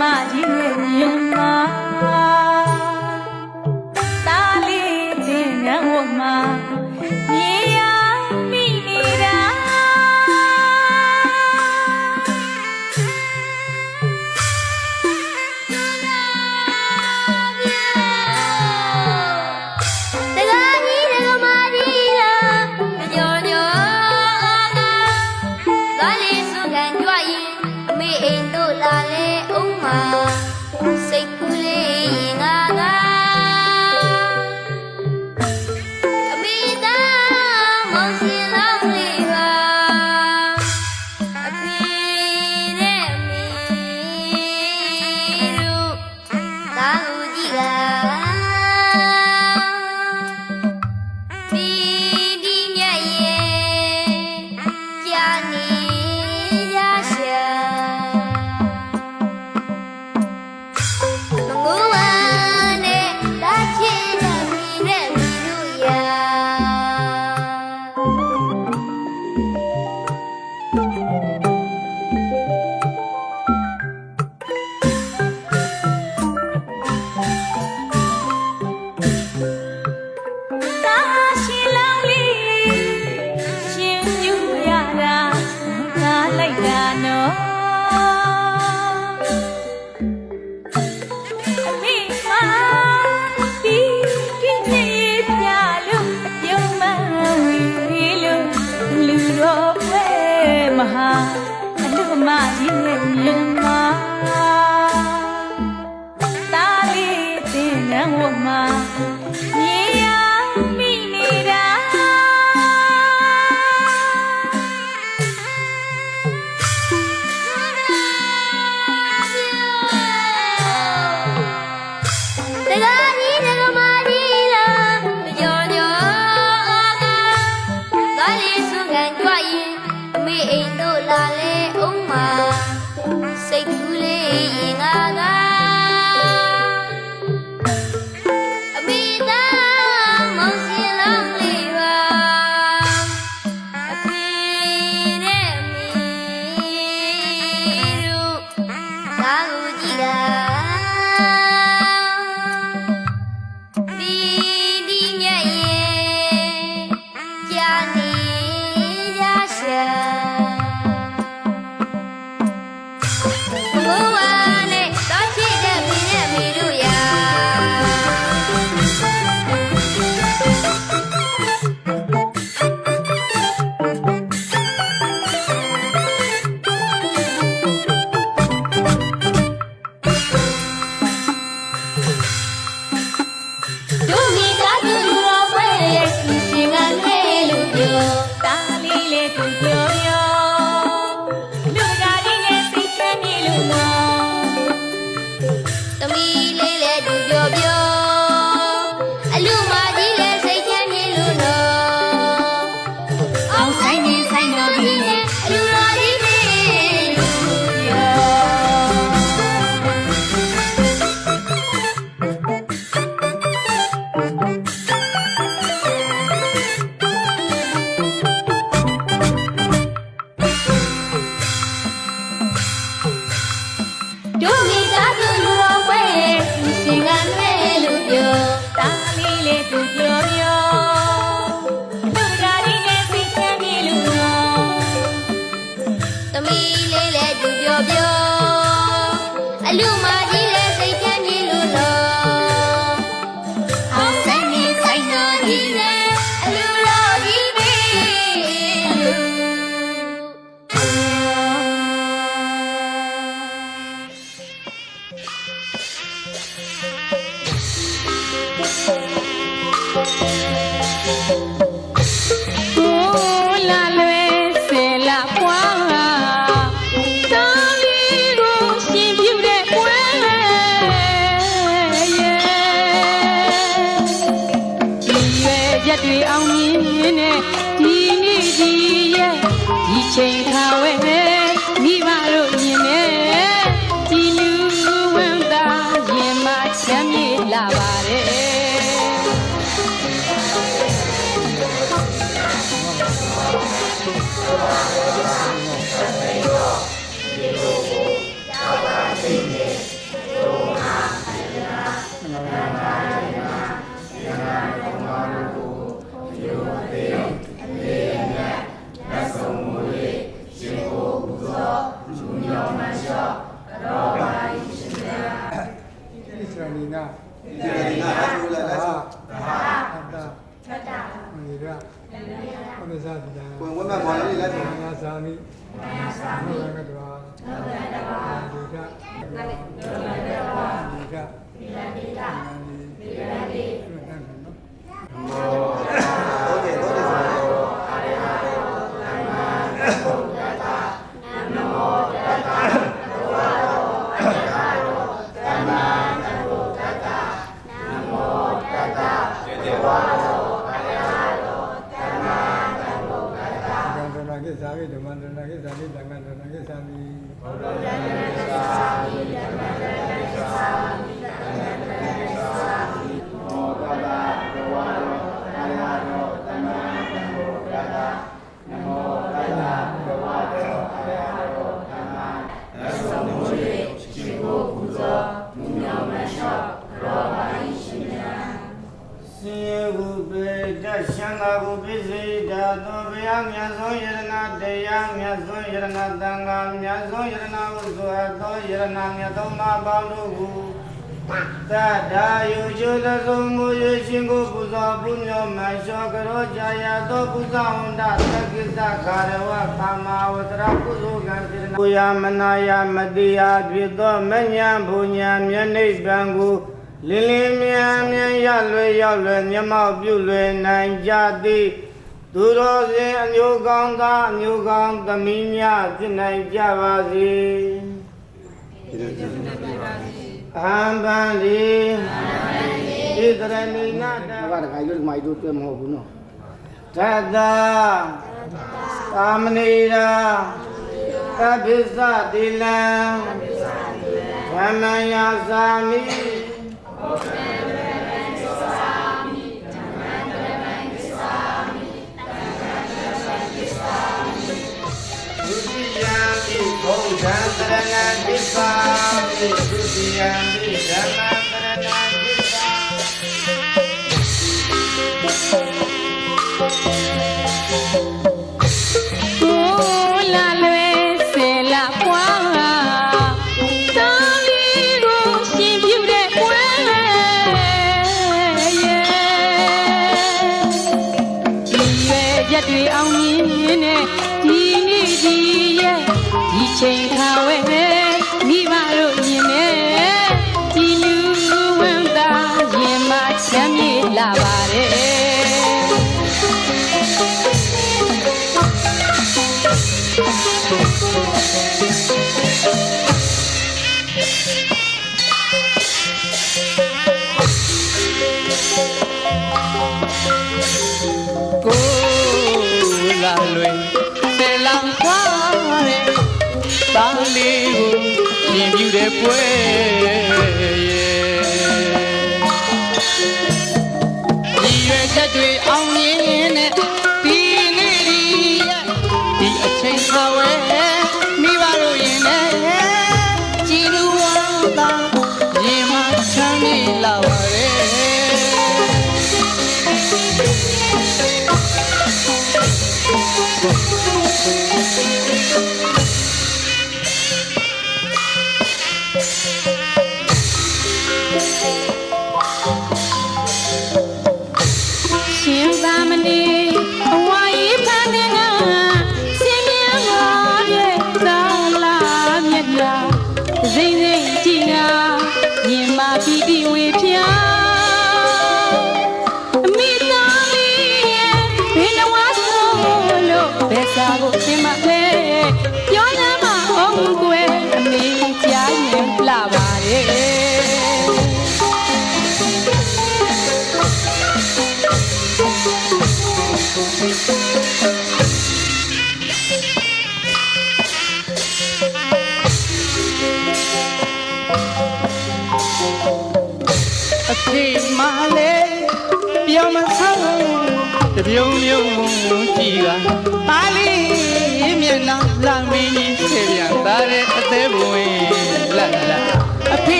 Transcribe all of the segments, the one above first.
Hãy subscribe cho kênh Ghiền Mì Gõ để không bỏ lỡ When women born in the Sami, Sami,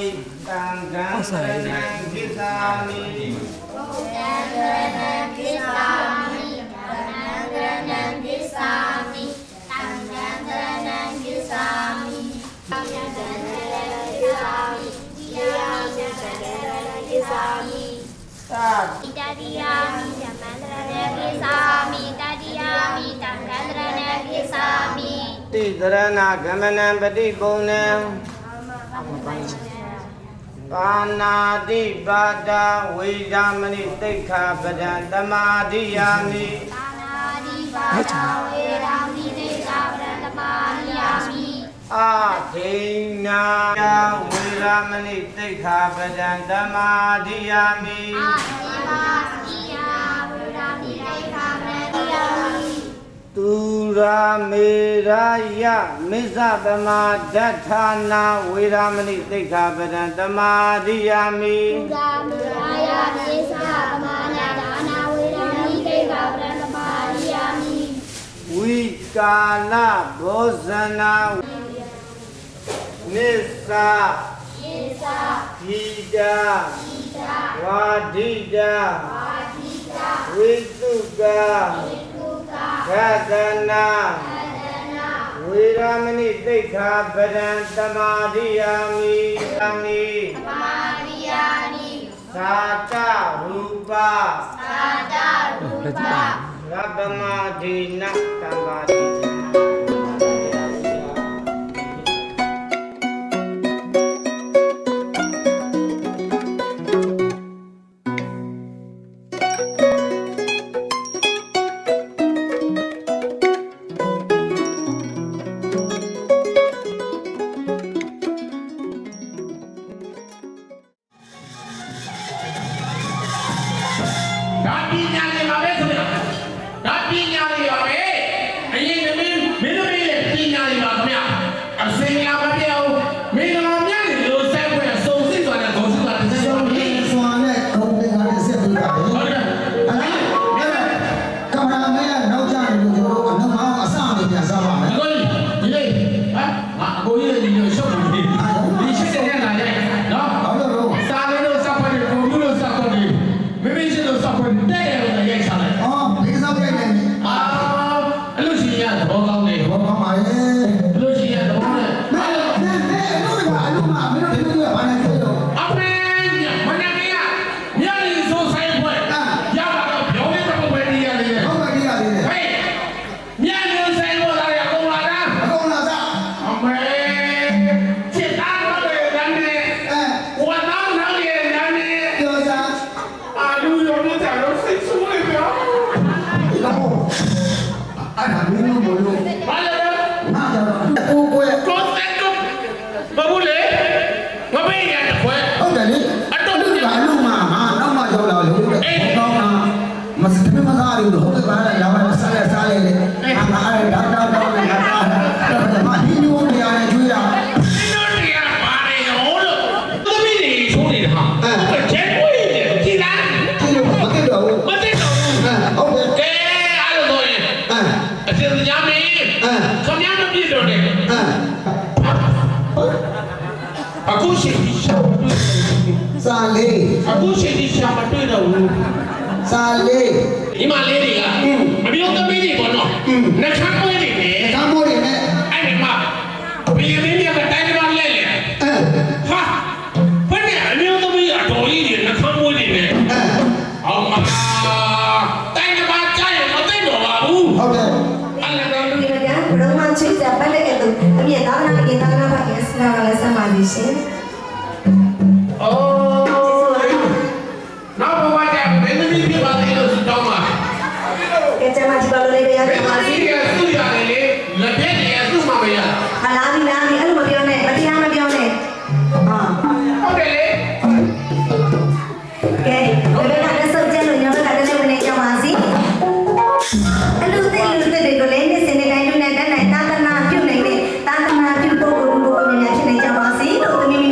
မိတံဃံသရဏံကိသာမိ တိသရဏဂမနံပฏิပုံနံပါဏာတိပါဒဝေဒမဏိသိက္ခာပဒံသမာဓိယာမိအာဒိနာဝေဒမဏိသိက္ခာပဒံသမာဓိယာမိသူရာမေရာယမိစ္ဆပမာဒဋ္ဌာနာဝေရမဏိသိက္ခာပဒံသမာဓိယာမိဝိကာလဘောဇနာနိစ္စဟိတာဝါဒိတာဝိတုကာခတနာဝေရမဏိသိက္ခာပဒံသမာဓိယာမိသမိသာတရူပရပမဒိနတံပါတိအခုချိန်ဒီရှာမတွေ့တော့ဘူးစာလေးဒီမှာလေးတွေကအမျိုးသမီးတွေပေါ့နော်နှခမ်းမွေးတွေနဲ့နှခမ်းမွေးတွေနဲ့အဲ့ဒီမှာဘီလီမီကတိုင်းကလဲလေဟာဘယ်နဲ့အမျိုးသမီးအတော်ကြီးတွေနှခမ်းမွေးတွေနဲ့အောင်မတိုင်းကကြားရမသိတော့ပါဘူးဟုတ်တယ်အဲ့ဒါလူတွေကဘယ်တော့မှချစ်ကြပါလေတော့အမြဲတမ်းနာကိတာနာပါကစနာကလည်းစမ်းပါလိမ့်ရှင်ကျမကြီးပါလို့လည်းရတယ်ပါစီ။သူ့ရတယ်လေ။လက်ပြည့်နေသူ့မှာမရ။ဟာလာပြီလား။အဲ့လိုမပြောနဲ့။မတရားမပြောနဲ့။ဟာ။ဟုတ်တယ်လေ။ကဲဘယ်ကလည်းစုပ်ကျလို့ညောင်းကလည်းဝင်နေကြပါစီ။အဲ့လိုတွေကိုလည်းနေစနေတိုင်းနဲ့တန်းနိုင်သာသနာပြုနိုင်တဲ့သာသနာပြုပုဂ္ဂိုလ်များဖြစ်နေကြပါစီလို့သမီး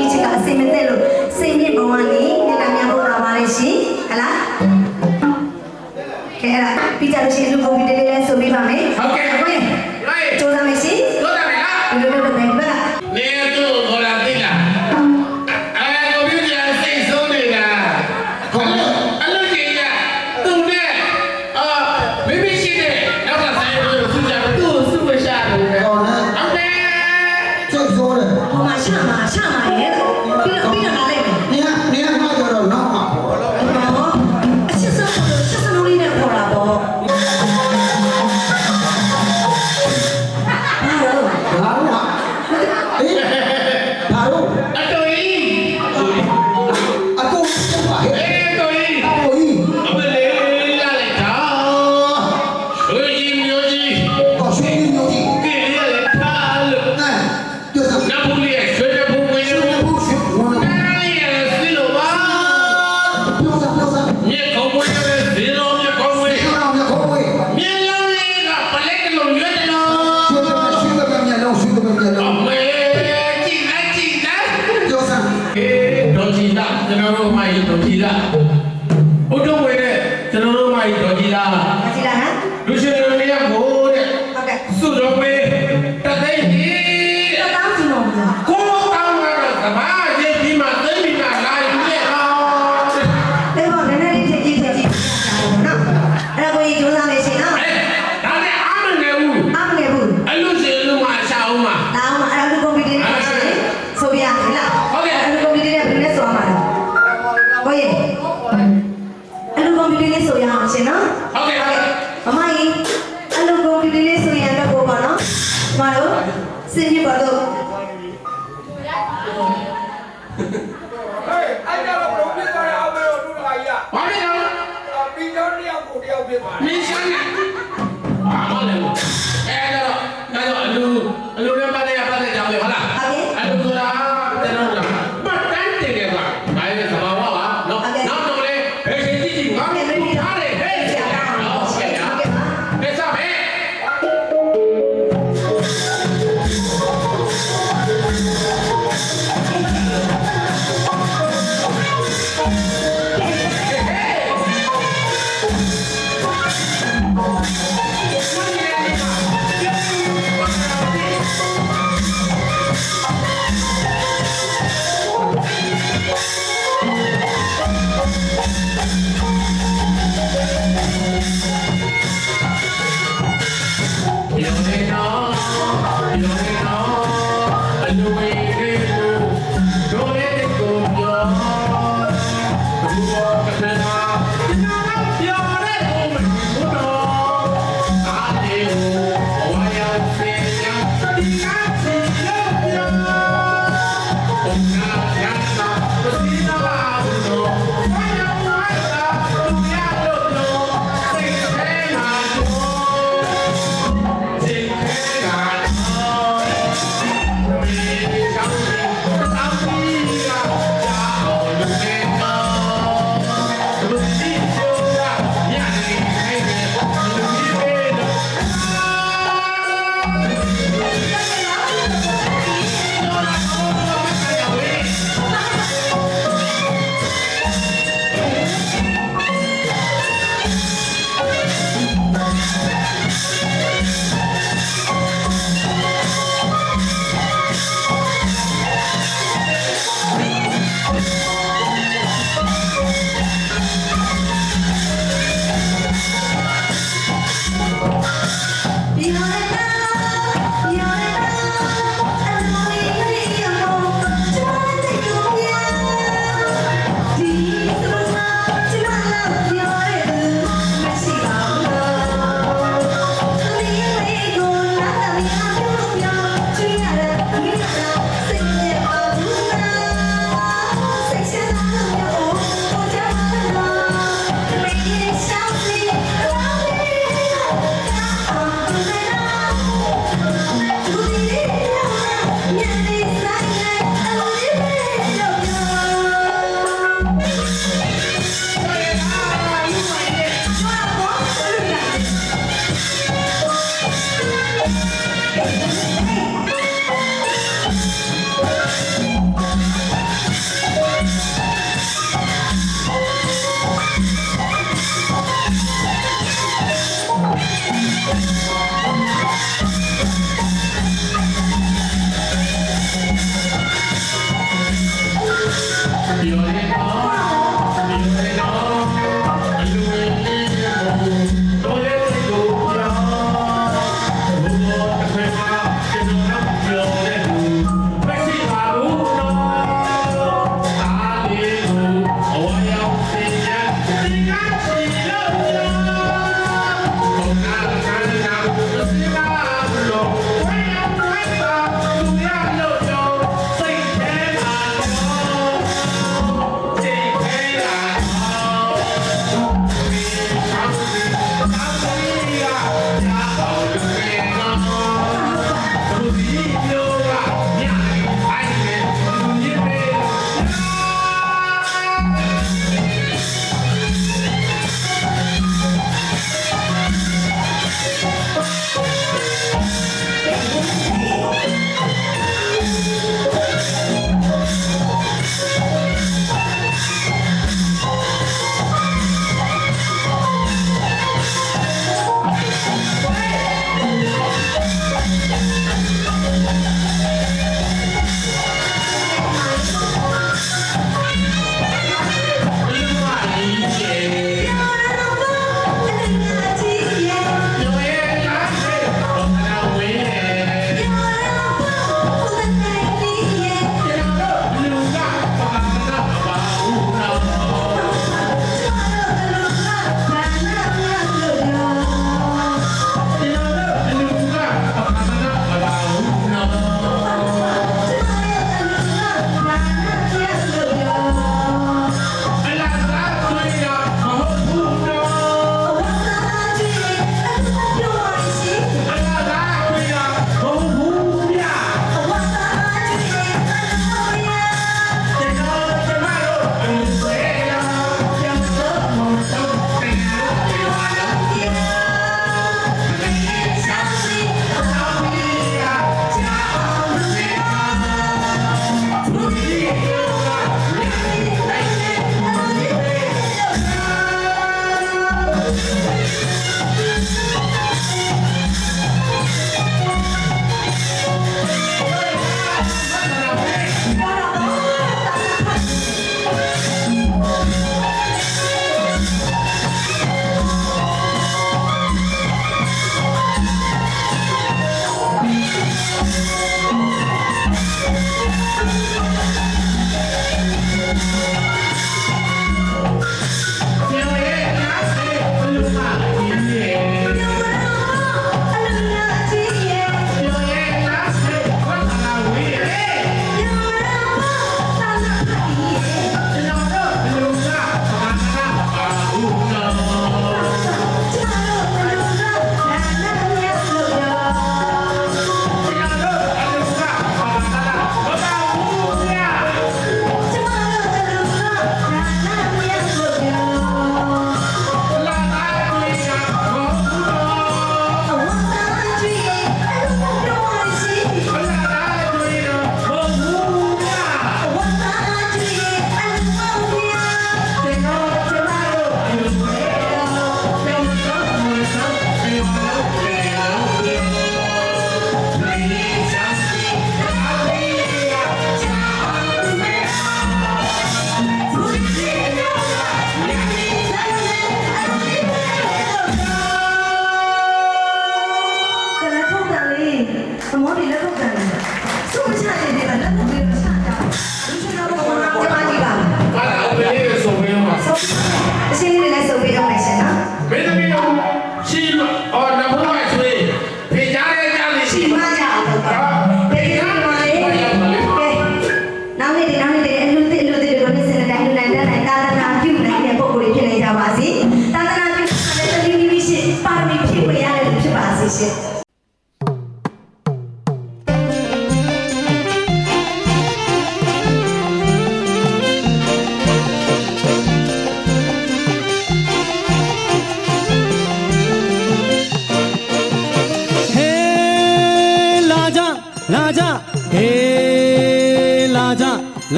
ကြီးလားကျွန်တော်တို့မိုက်တော်ကြီးလားဘုဒ္ဓဝေတဲ့ကျွန်တော်တို့မိုက်တော်ကြီးလား အကြည့်လားဟမ် လူရှင်တွေရကိုတဲ့ ဟုတ်ကဲ့ စုတော်မေတသိန်းကြီး တတောင်းကြည့်လို့မလား ကိုတောင်းတော့ကဘာရေးဒီမှာသိပြီလားလာယူရဲ့အောင် တေဘောနည်းနည်းလေးထည့်ကြည့်နော်အဲ့ဒါကိုကြိုးစားမယ်ရှင်နော် ဒါနဲ့အားမငယ်ဘူး အမငယ်ဘူး အလူရှင်လူမအချအောင်မှာ တောင်းမှာအဲ့ဒါကွန်ပျူတာနဲ့ရှင်ဆိုပြရမယ်လားအဲ့ဒါကွန်ပျူတာနဲ့ဘယ်နဲ့ဆိုရမှာလဲကိုရင်အဲ့ဒါကွန်ပျူတာနဲ့ဆိုရအောင်ရှင်နော် ဟုတ်ကဲ့ဟုတ်ကဲ့ မမကြီးအဲ့ဒါကွန်ပျူတာနဲ့ဆိုရင်တော့ပေါ့နော်ကျမတို့စင်ပြပါတော့ ဟေးအဲ့ကြတော့ဘယ်လိုဖြစ်သွားလဲအောင်မလို့လူတကာကြီး ဘာလဲတော့ ကပြီးတော့တယောက်ကိုတယောက်ဖြစ်သွားတယ် မင်းရှမ်းနဲ့ဘာမှလည်းအဲ့တော့အလူနဲ့ပတ်တဲ့ကြောင်းလေဟုတ်လားအလူဆိုတာကျွန်တော်ကပတ်တန်းတင်တယ်ကွာဒါရဲ့သဘာဝပါနော်နောက်တော့လေဘယ်ချိန်ကြည့်ငါမင်းထားတယ်ဟဲ့ဆရာဟုတ်ကဲ့ဟုတ်ကဲ့လက်စားပဲ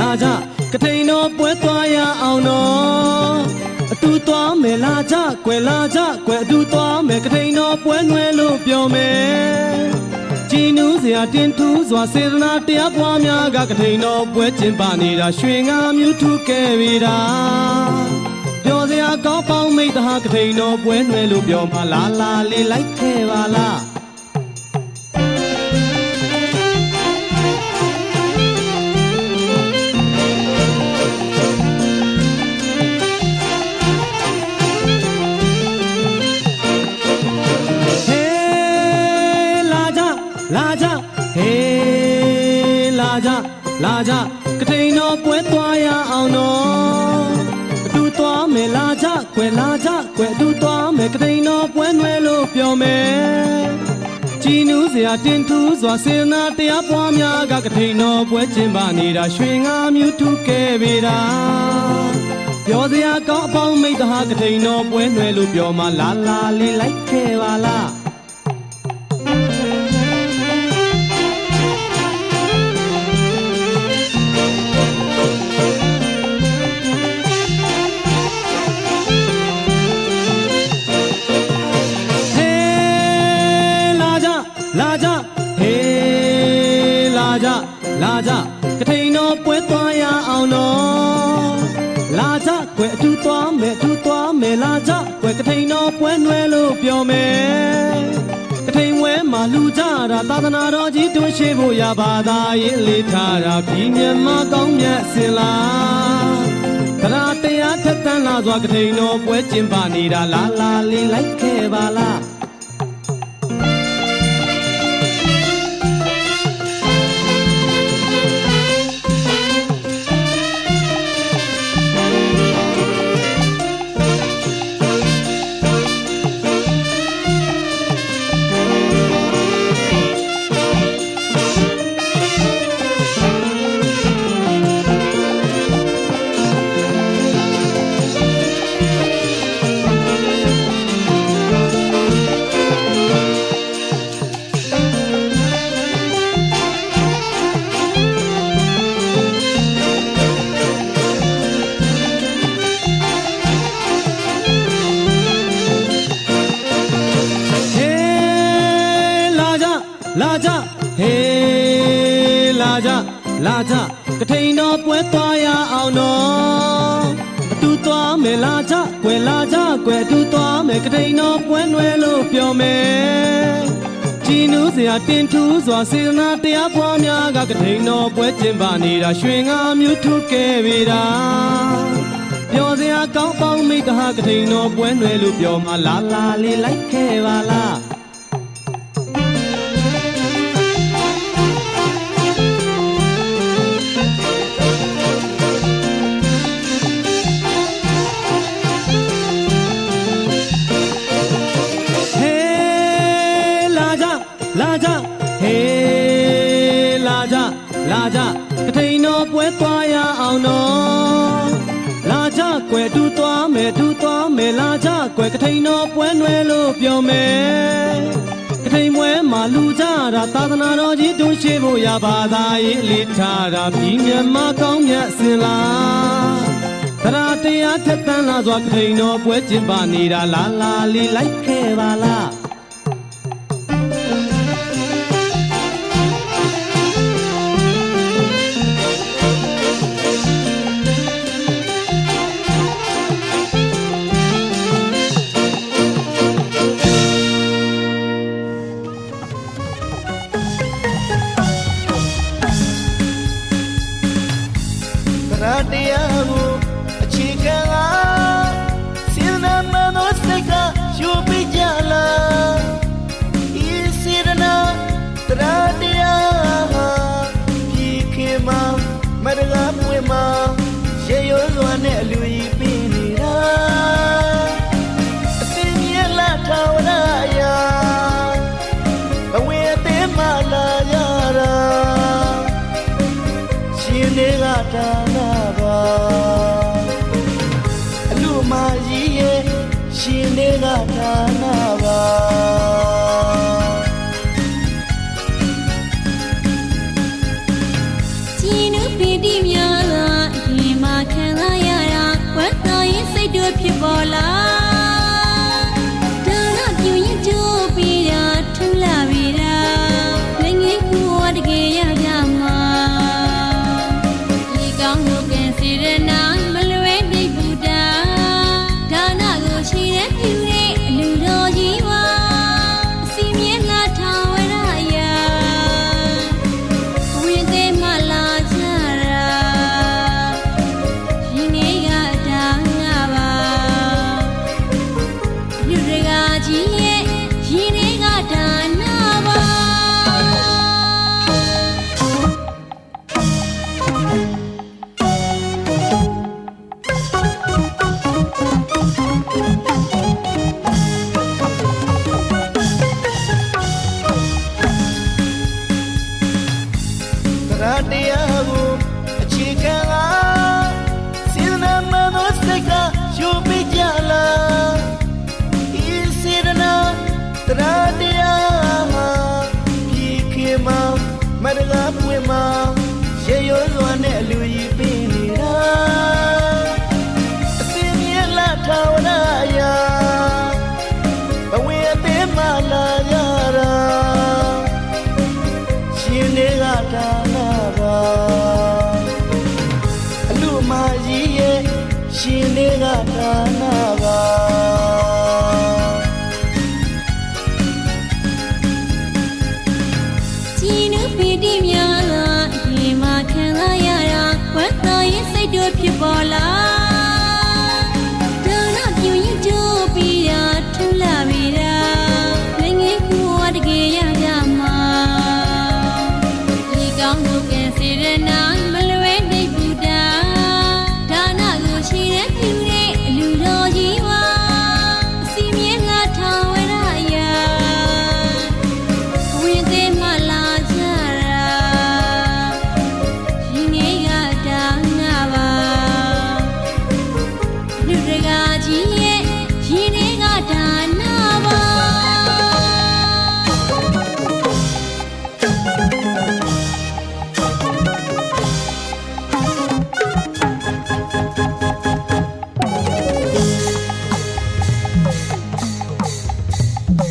လာကြကထိန်တော်ပွဲသွားရအောင်နော်အတူသွားမယ်လာကြကွယ်လာကြကွယ်အတူသွားမယ်ကထိန်တော်ပွဲနွယ်လို့ပြောမယ်ကြည်နူးစရာတင်ထူးစွာစေတနာတရားပွားများကကထိန်တော်ပွဲကျင်းပနေတာရွှေငါမြူထူခဲ့ပြီတာပြောစရာကောင်းပေါင်းမိတ်တဟာကထိန်တော်ပွဲနွယ်လို့ပြောမှလာလာလေးလိုက်ခဲ့ပါလားလာကြကထိန်တော်ပွဲသွားရအောင်နော်အတူသွားမယ်လာကြကွယ်လာကြကွယ်အတူသွားမယ်ကထိန်တော်ပွဲနွယ်လို့ပြောမယ်ကြည်နူးစရာတင်ထူးစွာစေနာတရားပွားများကကထိန်တော်ပွဲကျင်းပနေတာရွှေငါမြူထူခဲ့ပြီတာပြောစရာကောင်းအပေါင်းမိတ်တဟာကထိန်တော်ပွဲနွယ်လို့ပြောမှလာလာလေးလိုက်ခဲ့ပါလားလာကြကထိန်တော်ပွဲသွားရအောင်နော်လာကြကွယ်အတူသွားမယ်အတူသွားမယ်လာကြကွယ်ကထိန်တော်ပွဲနွယ်လို့ပြောမယ်ကထိန်ဝဲမှာလူကြတာသာသနာတော်ကြီးတွန်းရှိဖို့ရပါသာရေးလေးထားတာပြည်မြန်မာကောင်းမြတ်စင်လားတရားတရားထက်သန်လာစွာကထိန်တော်ပွဲကျင်းပနေတာလာလာလေးလိုက်ခဲ့ပါလားလာကြဟေးလာကြကထိန်တော်ပွဲသွားရအောင်နော်အတူသွားမယ်လာကြကွယ်လာကြကွယ်အတူသွားမယ်ကထိန်တော်ပွဲနွယ်လို့ပြောမယ်ကြည်နူးစရာတင်ထူးစွာစေတနာတရားပွားများကကထိန်တော်ပွဲကျင်းပနေတာရွှေငါမြူထူခဲ့ပြီတာပြောစရာကောင်းပေါင်းမိတ္တဟာကထိန်တော်ပွဲနွယ်လို့ပြောမှလာလာလေးလိုက်ခဲ့ပါလားလာကြကထိန်တော်ပွဲသွားရအောင်နော်လာကြကွယ်တူသွားမယ်တူသွားမယ်လာကြကွယ်ကထိန်တော်ပွဲနွယ်လို့ပြောမယ်ကထိန်ပွဲမှာလူကြတာသာသနာတော်ကြီးတွန်းရှိဖို့ရပါသာရေးလေးထားတာပြည်မြန်မာကောင်းမြတ်စင်လားတရားတရားထက်သန်လာစွာကထိန်တော်ပွဲကျင်းပနေတာလာလာလေးလိုက်ခဲ့ပါလားတရားကိုအခြေခံကစေတနာမတော်စိတ်ကယူပြီးကြလားဤစေတနာတရားတရားဒီခေတ်မှာမတကားပွင့်မှာရေရိုးစွာနဲ့အလူကြီးပြီးနေတာအစင်းကြီးလာထောင်ရရာဘဝအသေးမှလာရတာရှင်တွေကတာအလူမကြီးရဲ့ရှင်တွေကဒါနာပါကြည်နုပီတိများ ရှင်လေးကဒါနာပါကြည်နုပီတိများကဒီမှာခံစားရတာဝတ်တော်ရင်စိတ်တို့ဖြစ်ပေါ်လာဒါနပြုရင်ကြိုးပြီးတာထူလာပြီတာလည်းငယ်ကူတကယ်ရကြမှာဒီကောင်းတို့ကဲစေရနာမလွဲနေဘူးတာဒါနကိုရှိတဲ့ပြုတဲ့အလူတော်ကြီးပါအစီမြဲငါထောင်ဝရရာဝင်းသေးမှလာကြတာရှင်ငယ်ကဒါနပါလူတကာကြီးရဲ့ရှင်ငယ်ကဒါနပါ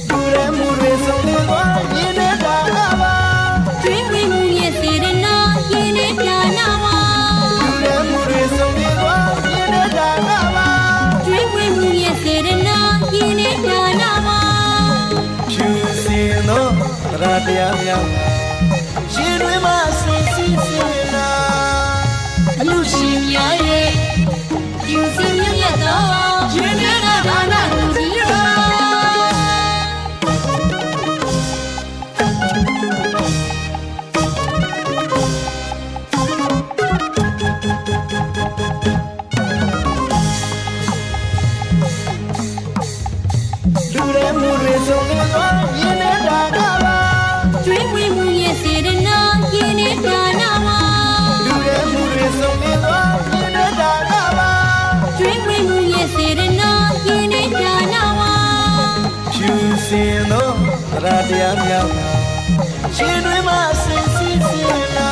လူရဲမှုတွေဆုံးနေသွားရင်းနေတာပါ တွင်ဝင်မှုရဲ့စေရနာရင်းနဲ့ဒါနပါ လူရဲမှုတွေဆုံးနေသွားရင်းနေတာပါ တွင်ဝင်မှုရဲ့စေရနာရင်းနဲ့ဒါနပါ ဖြူစင်သောရတရားများရှင်တွေမှာဆင်းစည်းစင်လာ အလူရှင်များရဲ့ယူစင်မြတ်သောရင်းနဲ့ဒါနကိုကြည်ပါ လူရဲမှုတွေဆုံးနေသွားရင်းနေတာပါ တွင်ဝင်မှုရဲ့စေရနာရင်းနဲ့ဒါနပါ လူရဲမှုတွေဆုံးနေသွားရင်းနေတာပါ တွင်ဝင်မှုရဲ့စေရနာရင်းနဲ့ဒါနပါ ဖြူစင်သောရတရားများရှင်တွေမှာဆင်းစည်းစင်လာ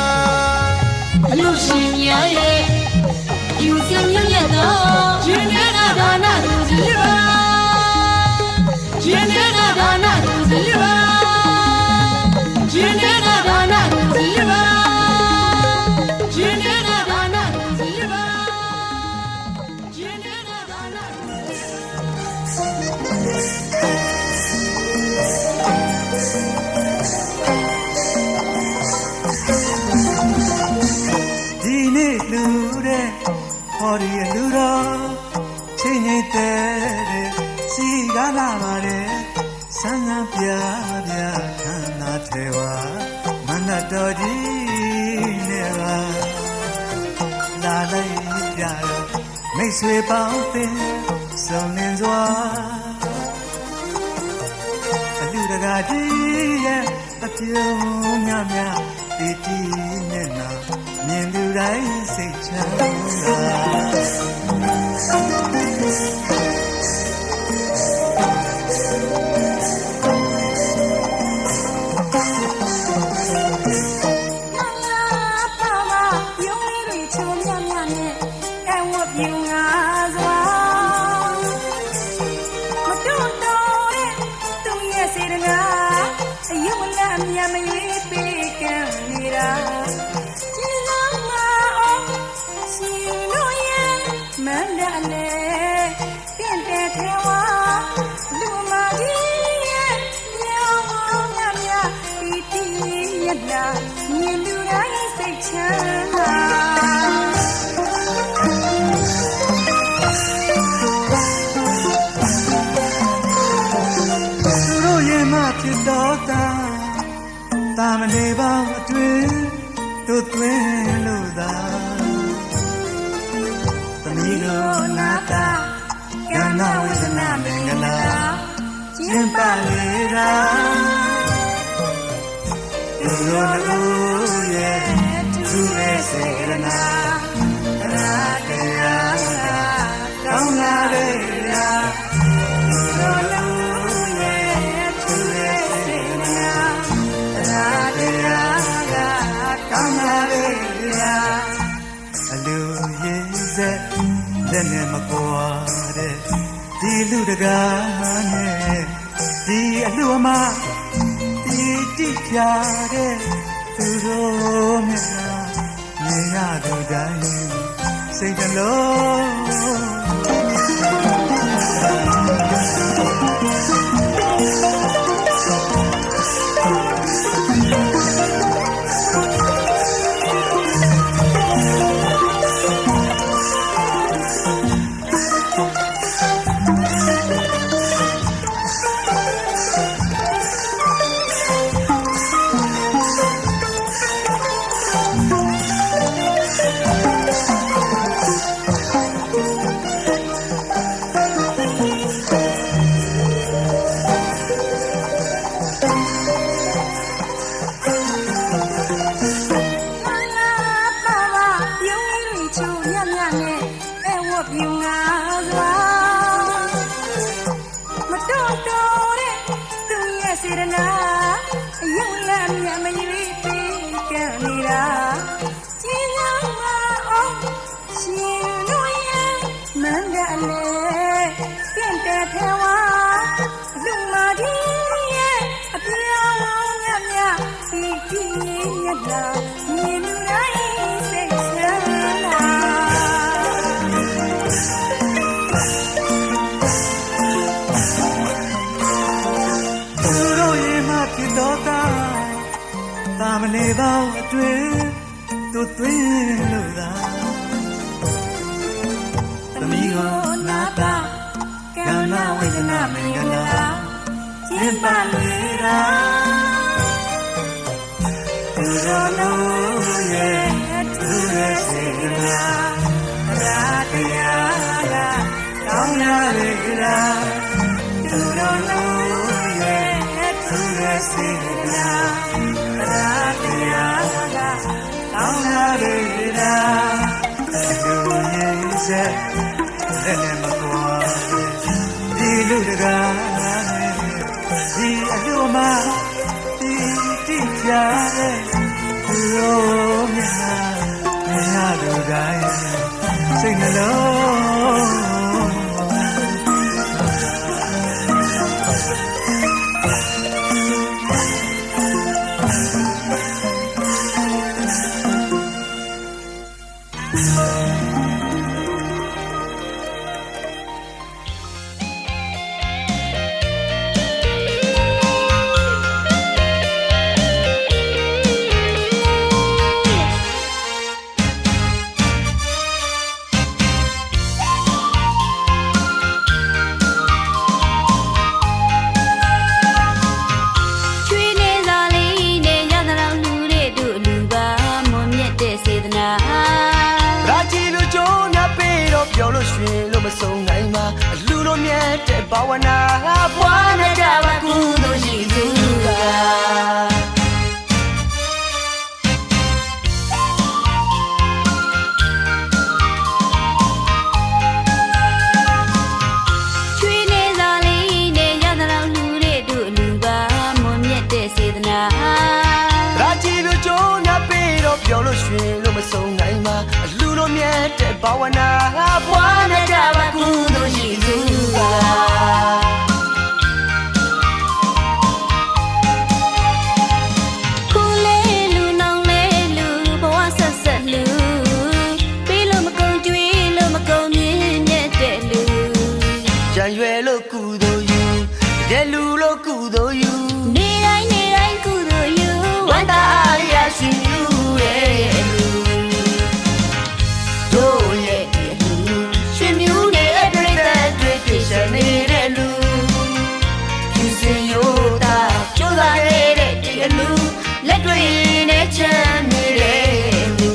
အလူရှင်များရဲ့ယူစင်မြတ်သောရင်းနဲ့ဒါနကိုကြည်ပါရင်းနဲ့ဒါနကိုကြည်ပါရင်းနဲ့ဒါနကိုကြည်ပါရင်းနဲ့ဒါနကိုကြည်ပါရင်းနဲ့ဒါနကို ဒီနေ့လူတဲ့ဟောဒီလူတော်ချင်းငိမ့်တဲ့စီကားလာပါတယ်ဆန်းဆန်းပြပြခန္ဓာထဲဝါမနတ်တော်ကြီးနဲ့ပါလာလိုက်ကြတော့မိတ်ဆွေပေါင်းပင်စုံလင်စွာအလူတကာကြီးရဲ့အပြုံးများများတီတီနဲ့နာမြင်သူတိုင်းစိတ်ချမ်းဖြစ်တော့တာမလေးပေါင်းအတွင်တို့သွင်းလို့သာသမီးတို့နာတာကန္နာဝေဒနာမင်္ဂလာကျင်းပလေတာသူတို့တို့ရဲ့သူရဲ့စေရနာရာတရားကောင်းလာလေရာသူတို့တို့ရဲ့သူရဲ့စေရနာရာတရားကောင်းလာလေရာအလူရဲ့စက်လက်နဲ့မကွာတဲ့ဒီလူတကားနဲ့ဒီအလူအမဒီတိကြတဲ့သူတို့မြတ်မြင်ရသူတိုင်းစိတ်နှလုံး ပြူငါစွာမတော်တော်တဲ့သူရဲ့စေတနာအယုံလမ်းမြတ်မရွေးပေးကံနေတာကျင်းလာအောင်ရှင်တို့ရဲ့မန္တလေးပြင့်တဲ့ထဲဝါလူမာဒီရဲ့အပြောင်းမြတ်မြတ်ဒီဒီမြတ်လာမြင်လူတိုင်းစိတ်ချမ်းသာ သူတို့ရဲ့မဖြစ်တော့တာမနေတော့အတွင်သူသွင်းလို့သာသမီးကိုနာတာကံနာဝေဒနာမင်္ဂလာကျင်းပလေတာသူတို့လုံးရဲ့သူရဲ့စေတနာရာတရားကကောင်းရလေတာသူတို့လုံးရဲ့သူရဲ့စေတနာရာတရားကကောင်းရလေတာသူရဲ့စေလည်းမကွာဒီလူတကာဒီအလူမဒီတိကျတဲ့သူတို့မျက်နှာမြင်ရလူတိုင်းစိတ်နှလုံး ချွေးနေစာလေးနဲ့ရသလောက်လူတဲ့တို့လူပါမွန်မြတ်တဲ့စေတနာ ရာချီလူချိုးညပေးတော့ပြောလို့ရွှင်လို့မဆုံးနိုင်ပါအလူတို့မြတ်တဲ့ဘာဝနာ ဘွားနဲ့ကြပါကုသိုလ်ရှိသူကချွေးနေစာလေးနဲ့ရသလောက်လူတဲ့တို့လူပါမွန်မြတ်တဲ့စေတနာ ရာချီလူချိုးညပေးတော့ပြောလို့ရွှင်လို့မဆုံးနိုင်ပါအလူတို့မြတ်တဲ့ဘာဝနာ ဘွားနဲ့ကြပါကုသိုလ်ရှိသူကခုလေးလူနောင်လေးလူဘဝဆက်ဆက်လူပြီးလို့မကုန်ကြွေးလို့မကုန်မြင့်မြတ်တဲ့လူ ကြံရွယ်လို့ကုသိုလ်ယူတဲ့လူလို့ကုသိုလ်ယူ နေတိုင်းကုသိုလ်ယူဝန္တာအားရရှိယူရဲ့လူတို့ရဲ့လူရှင်မြူးနေအတွေ့အကြုံတွေရှင်းနေတဲ့လူဖြူစင်ရိုးသားကြိုးစားနေတဲ့ဒီအလူလက်တွေနဲ့ချမ်းနေတဲ့လူ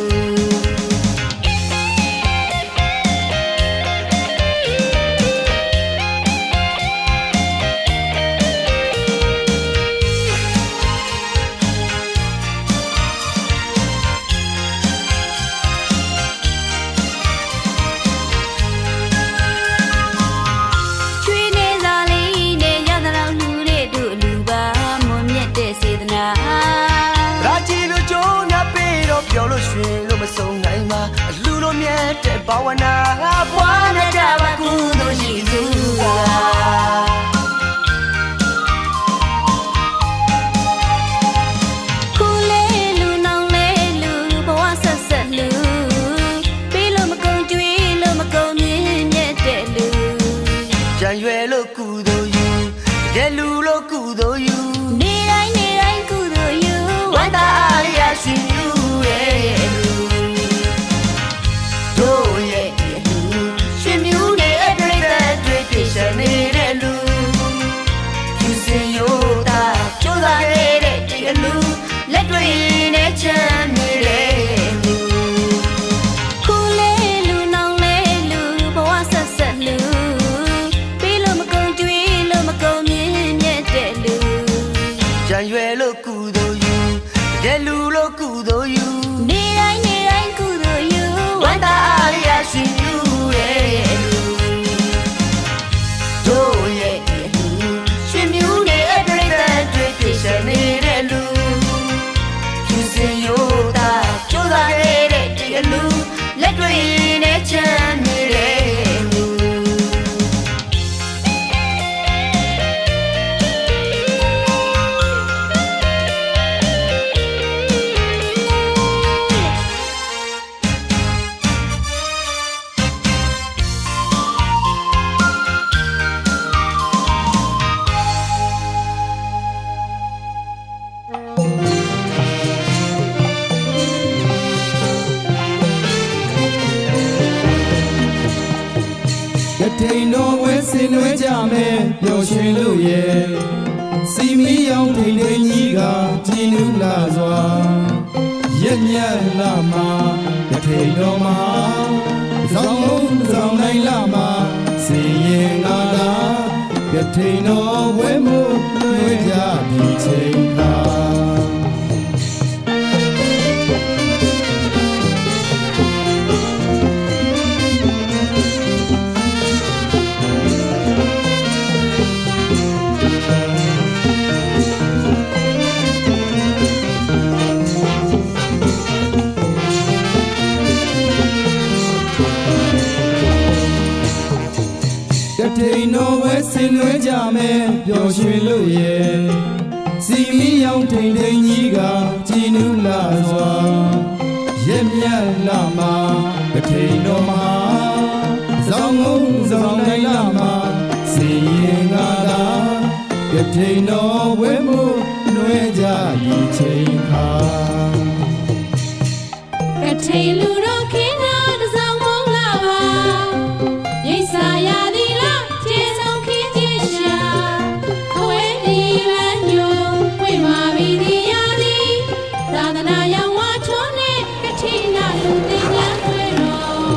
ချွေးနေစာလေးနဲ့ရသလောက်လူတဲ့တို့လူပါမွန်မြတ်တဲ့စေတနာ ရာချီလူချိုးညပေးတော့ပြောလို့ရွှင်လို့မဆုံးနိုင်ပါအလူတို့မြတ်တဲ့ဘာဝနာ ဘွားနဲ့ကြပါကုသိုလ်ရှိသူကခုလေးလူနောင်လေးလူဘဝဆက်ဆက်လူပြီးလို့မကုန်ကြွေးလို့မကုန်မြင့်မြတ်တဲ့လူ ကြံရွယ်လို့ကုသိုလ်ယူတဲ့လူလို့ကုသိုလ်ယူ နေတိုင်းကုသိုလ်ယူဝန္တာအားရရှိယူရဲ့လူတို့ရဲ့လူရှင်မြူးနေအတွေ့အကြုံတွေရှင်းနေတဲ့လူဖြူစင်ရိုးသားကြိုးစားနေတဲ့ဒီအလူလက်တွေနဲ့ချမ်းနေတဲ့လူခုလေးလူနောင်လေးလူဘဝဆက်ဆက်လူပြီးလို့မကုန်ကြွေးလို့မကုန်မြင့်မြတ်တဲ့လူ ထိန်တော်ဝဲဆင်နွှဲကြမယ်ပျော်ရွှင်လို့ရဲ့စီမီအောင်ထိန်ထိန်ကြီးကကြည်နူးလာစွာရက်မြတ်လာမှာထိန်တော်မှာဇောင်းလုံးဇောင်းနိုင်လာမှာစီရင်ငါလာထိန်တော်ဝဲမို့လွှဲကြဒီချိန်ခါထိန်တော်ဝဲဆင်နွှဲကြမယ်ပျော်ရွှင်လို့ရဲ့စီမီအောင်ထိန်ထိန်ကြီးကကြည်နူးလာစွာရက်မြတ်လာမှာထိန်တော်မှာဇောင်းငုံဇောင်းနိုင်လာမှာစီရင်ငါသာထိန်တော်ဝဲမို့နှွဲကြဒီချိန်ခါကထိန်လူတော်ခင်းနာတစောင်းမုံလာပါရိတ်စာရသည်လားကျေဆုံးခင်းကြီးရှာအဝဲဒီလမ်းညိုဝိမာပြီဒီရသည်သာသနာရောင်ဝါချုံးနဲ့ကထိန်နာလူသိဉာဏ်ွယ်တော်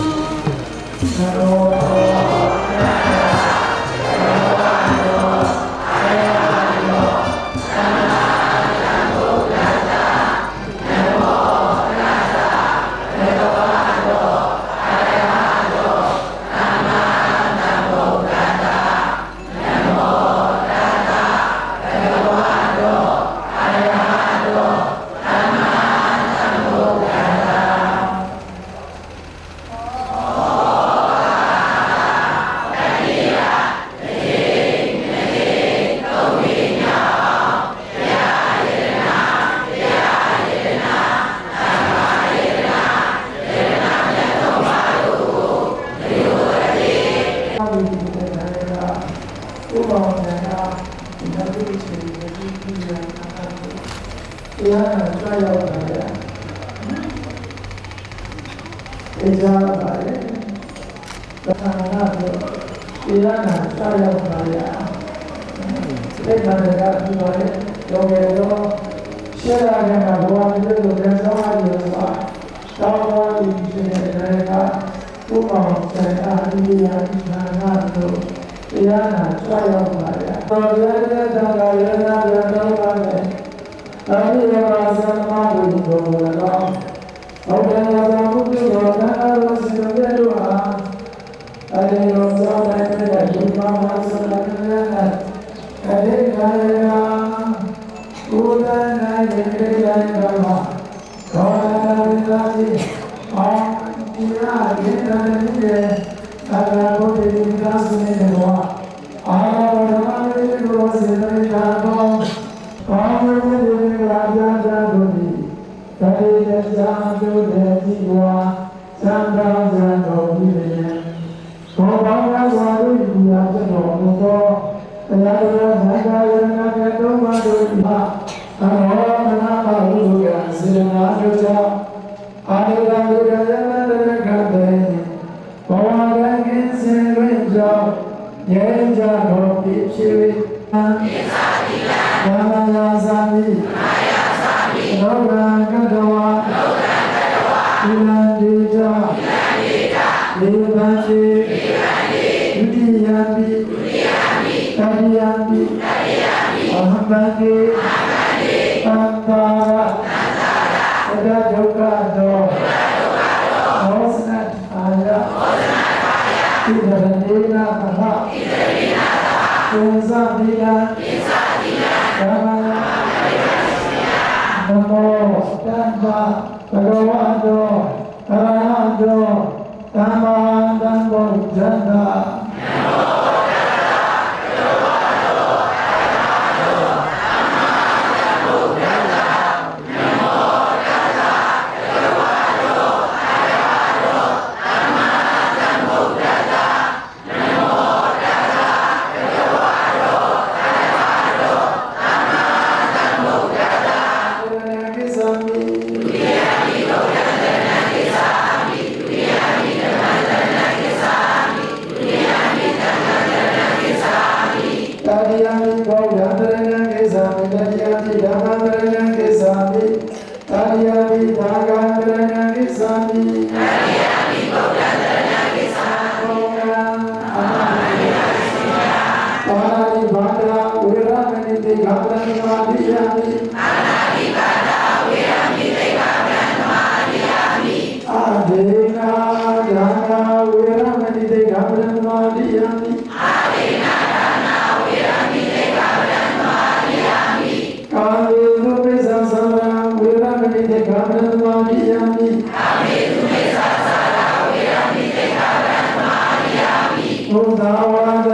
ဘုရားဝါဒ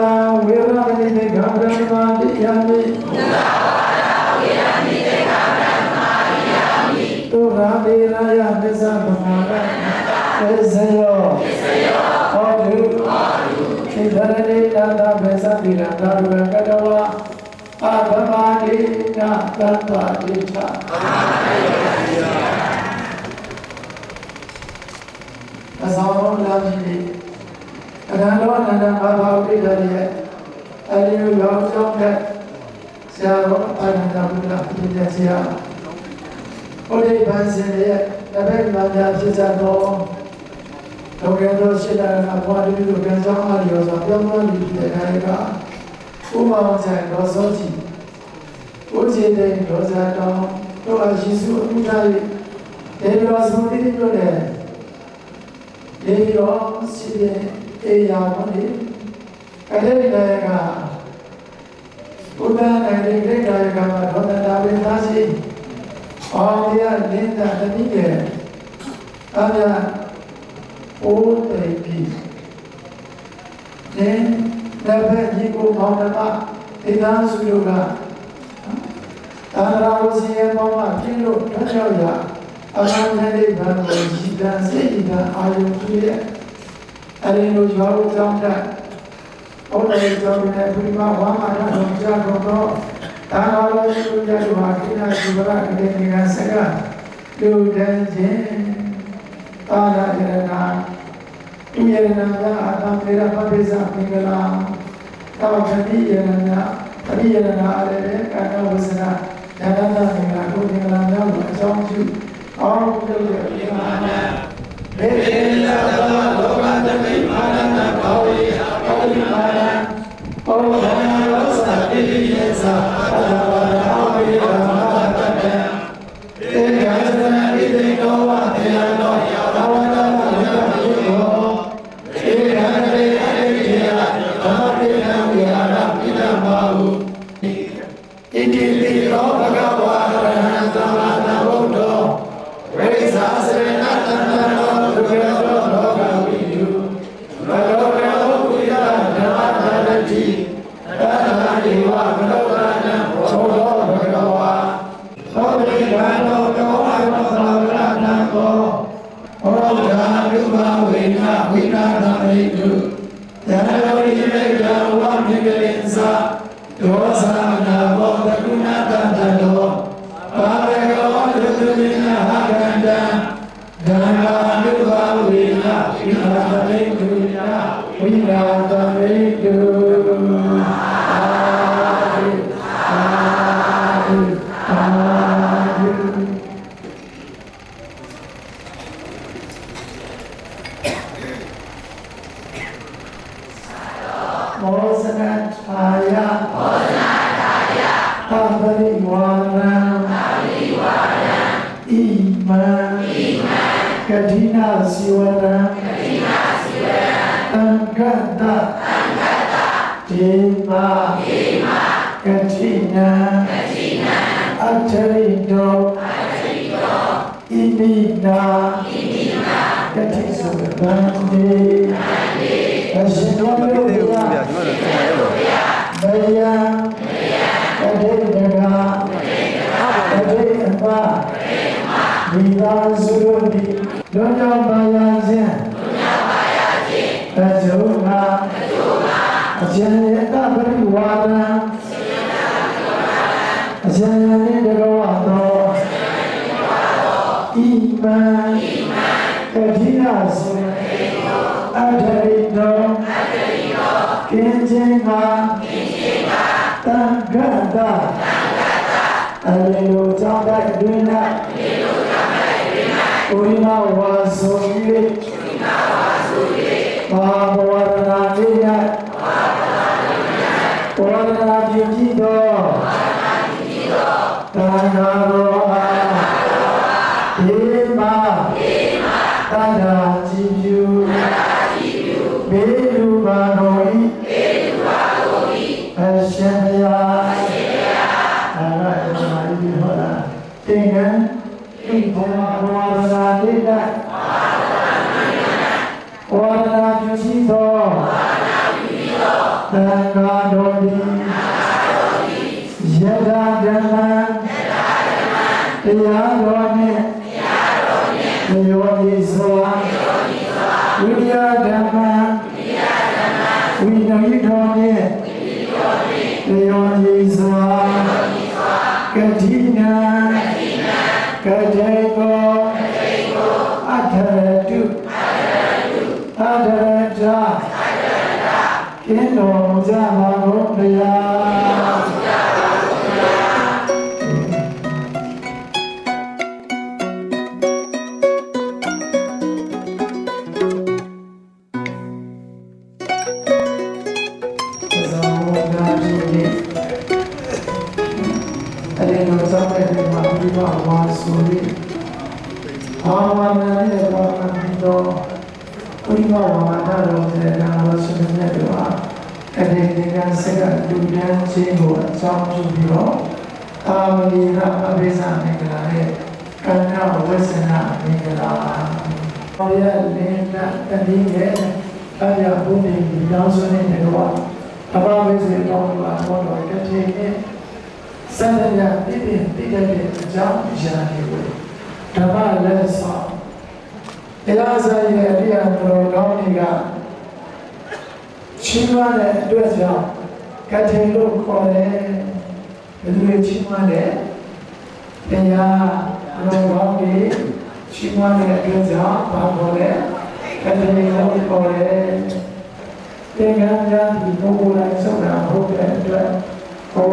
ဝေရမဏိတေခဗြဟ္မာတိယမိသူရာမေရာယပစ္စဗမာရသေစယောဟောတုဣဒရဏိတသာဘေသတိရသာရကတဝါအဘမတိနာသတ္တတိချာအစောင်းလာပြီအခန္ဓာအနန္တဘာဝပိဋကရဲ့အရိယရောင်းကြောင်းတဲ့ဆရာတော်အနန္တဘုရားပြည့်တဲ့ဆရာဘုရားဗန်စင်ရဲ့တပည့်များများဖြစ်ကြတော့လောကတော်ရှိတာကဘဝတည်းတို့ကံကြောင်းအားလျော်စွာပြောင်းလဲနေတဲ့ခါကဥပမာဆိုင်တော်စောကြည့်ဥကျေတဲ့ဒေါဇာတော်တို့အရှိစုအမှုသား၍ဒေဝရစုတိတို့လည်းဒေဝရရှိတဲ့အေယာမလေးအဲ့ဒီလည်းကဘုရားနဲ့ဒီကိစ္စကမှာဒေါသတာဝိသရှိအောင်ရလင်းတာတတိယအာရအိုးတေပြီနဲ့လည်းပဲဒီကိုမောင်နှမဒေသစုတို့ကသာရဝစီရဲ့မောင်မပြင်းလို့ထွက်ရောက်ရအမှန်တရားဘာလို့ဒီကံစိတ်ကအာယုကြည့်ရဲ့အရင်လိုရောကြောင်းတဲ့ဘုရားကျောင်းနဲ့ပြိမာဝါမာရတော်ကြာတော်တာနာလောရှိကြတို့ဟာခိနာရှိဗရကေနေကဆကလူတန်းချင်းတာနာရဏသူရဏများအာသမေရပပိစမင်္ဂလာတောခတိရဏပရိယရဏအားလည်းကာဏဝဇ္ဇနာဉာဏတမင်္ဂလာကိုမင်္ဂလာများကိုအကြောင်းပြုအောင်ပြုတဲ့ပြမာနာဘေဒေယသလောကသမိမာနနာဘောဝေအောဝိမာနဩဘာနာလောသတိယေသအတဝရအဝိရမတတံတေယသနာဣတိတောဝတေယတောသဝတမယတိယောဧရဏေအရိယေယဓမ္မတေနံဝိဟာရပိဓမ္မာဟုဣတိတိရောဘဂဝါရဟံသမ္မာသမ္ဗုဒ္ဓောဝိဇာစေနတန္တရောဒုက္ခရောလောကဝိယုဘဂဝေဩဝိယဓမ္မတတတိတတ္ထာဒီဝဘဂဝါနံဘောဓောဘဂဝါသောတိဘာနောတောအရောသလဝရဏံကောဩဒာဒုဘဝေနဝိနာသမိတုယနရောရိမေတံဝါမိကလိသဒောသနာဘောတကုဏတတတောပါရေကောဒုတုမိနဟာကန္တံဓမ္မာဒုဘဝေနဝိနာသမိတုဝိနာသမိတုအာတိအာတိအာတိမောဇနထာယသဗ္ဗရိဝါရံဣမံကတိနာစီဝရံအံကတ္တဒေမာကတိနာအထရိတောဣမိနာကတိစုဗန္တိအရှင်တော်မြတ်ဗျာဘယံကတိတကာကတိအပဒီသာစုတို့ဒီလွန်မြောက်ပါရခြင်းတကြုံမှာအရှင်ရတပရိဝါဒံအရှင်ရနေတကောတော်ဣမံကတိနာစုအထရိတောကင်းခြင်းမှာတံဂတ္တအလေလိုကြောင့်တဲ့တွင်၌ဥရိမဝါဆို၍ဘာဘဝရဏတိယဘဝရဏတိကြည့်သောတဏ္ဍာရောဒီမှာတဏ္ဍာကြည်ပြုဘေလူဘာတော်ဤအရှင်ဘုရားအာရတနာဤဟောတာသင်္ကန်းဣဘဝရဏတိယ သံဃာတော်သည်ယထာဓမ္မတရားတော်နှင့်လျော်ညီစွာဝိရိယဓမ္မဝိနည်းတော်နှင့်လျော်ညီစွာကတိနာကတိကောအထရတုအထရတာကင်းတော်မူကြပါကုန်ဘုရားချင်းကိုအကြောင်းပြုပြီးတော့အာမီရအဘိဇာမင်္ဂလာရဲ့ကံနာဝိသနာမင်္ဂလာ။ဘာရလင်းနာတတိရဲ့အရာဘုန်းကြီးကြောင်းစွနေတယ်တော့အဘဝိဇေတော်ကဘောတော်ကတိနဲ့စန္ဒညာပြည့်ပြည့်တည်တဲ့အကြောင်းအရာတွေကိုဓမ္မလက်ဆောင်တရားစာရဲ့အရာတော်ကောင်းတွေကချင်းရတဲ့အတွက်ကြောင့်ကတိလို့ခေါ်တယ်ဘယ်လိုချင်းမလဲတရားတော်ကောင်းတွေချင်းမတဲ့အတွက်ကြောင့်ဘာခေါ်လဲကတိလို့ခေါ်တယ်သင်္ကန်းများဒီဘုရားဆောက်တာဟုတ်တဲ့အတွက်ဘု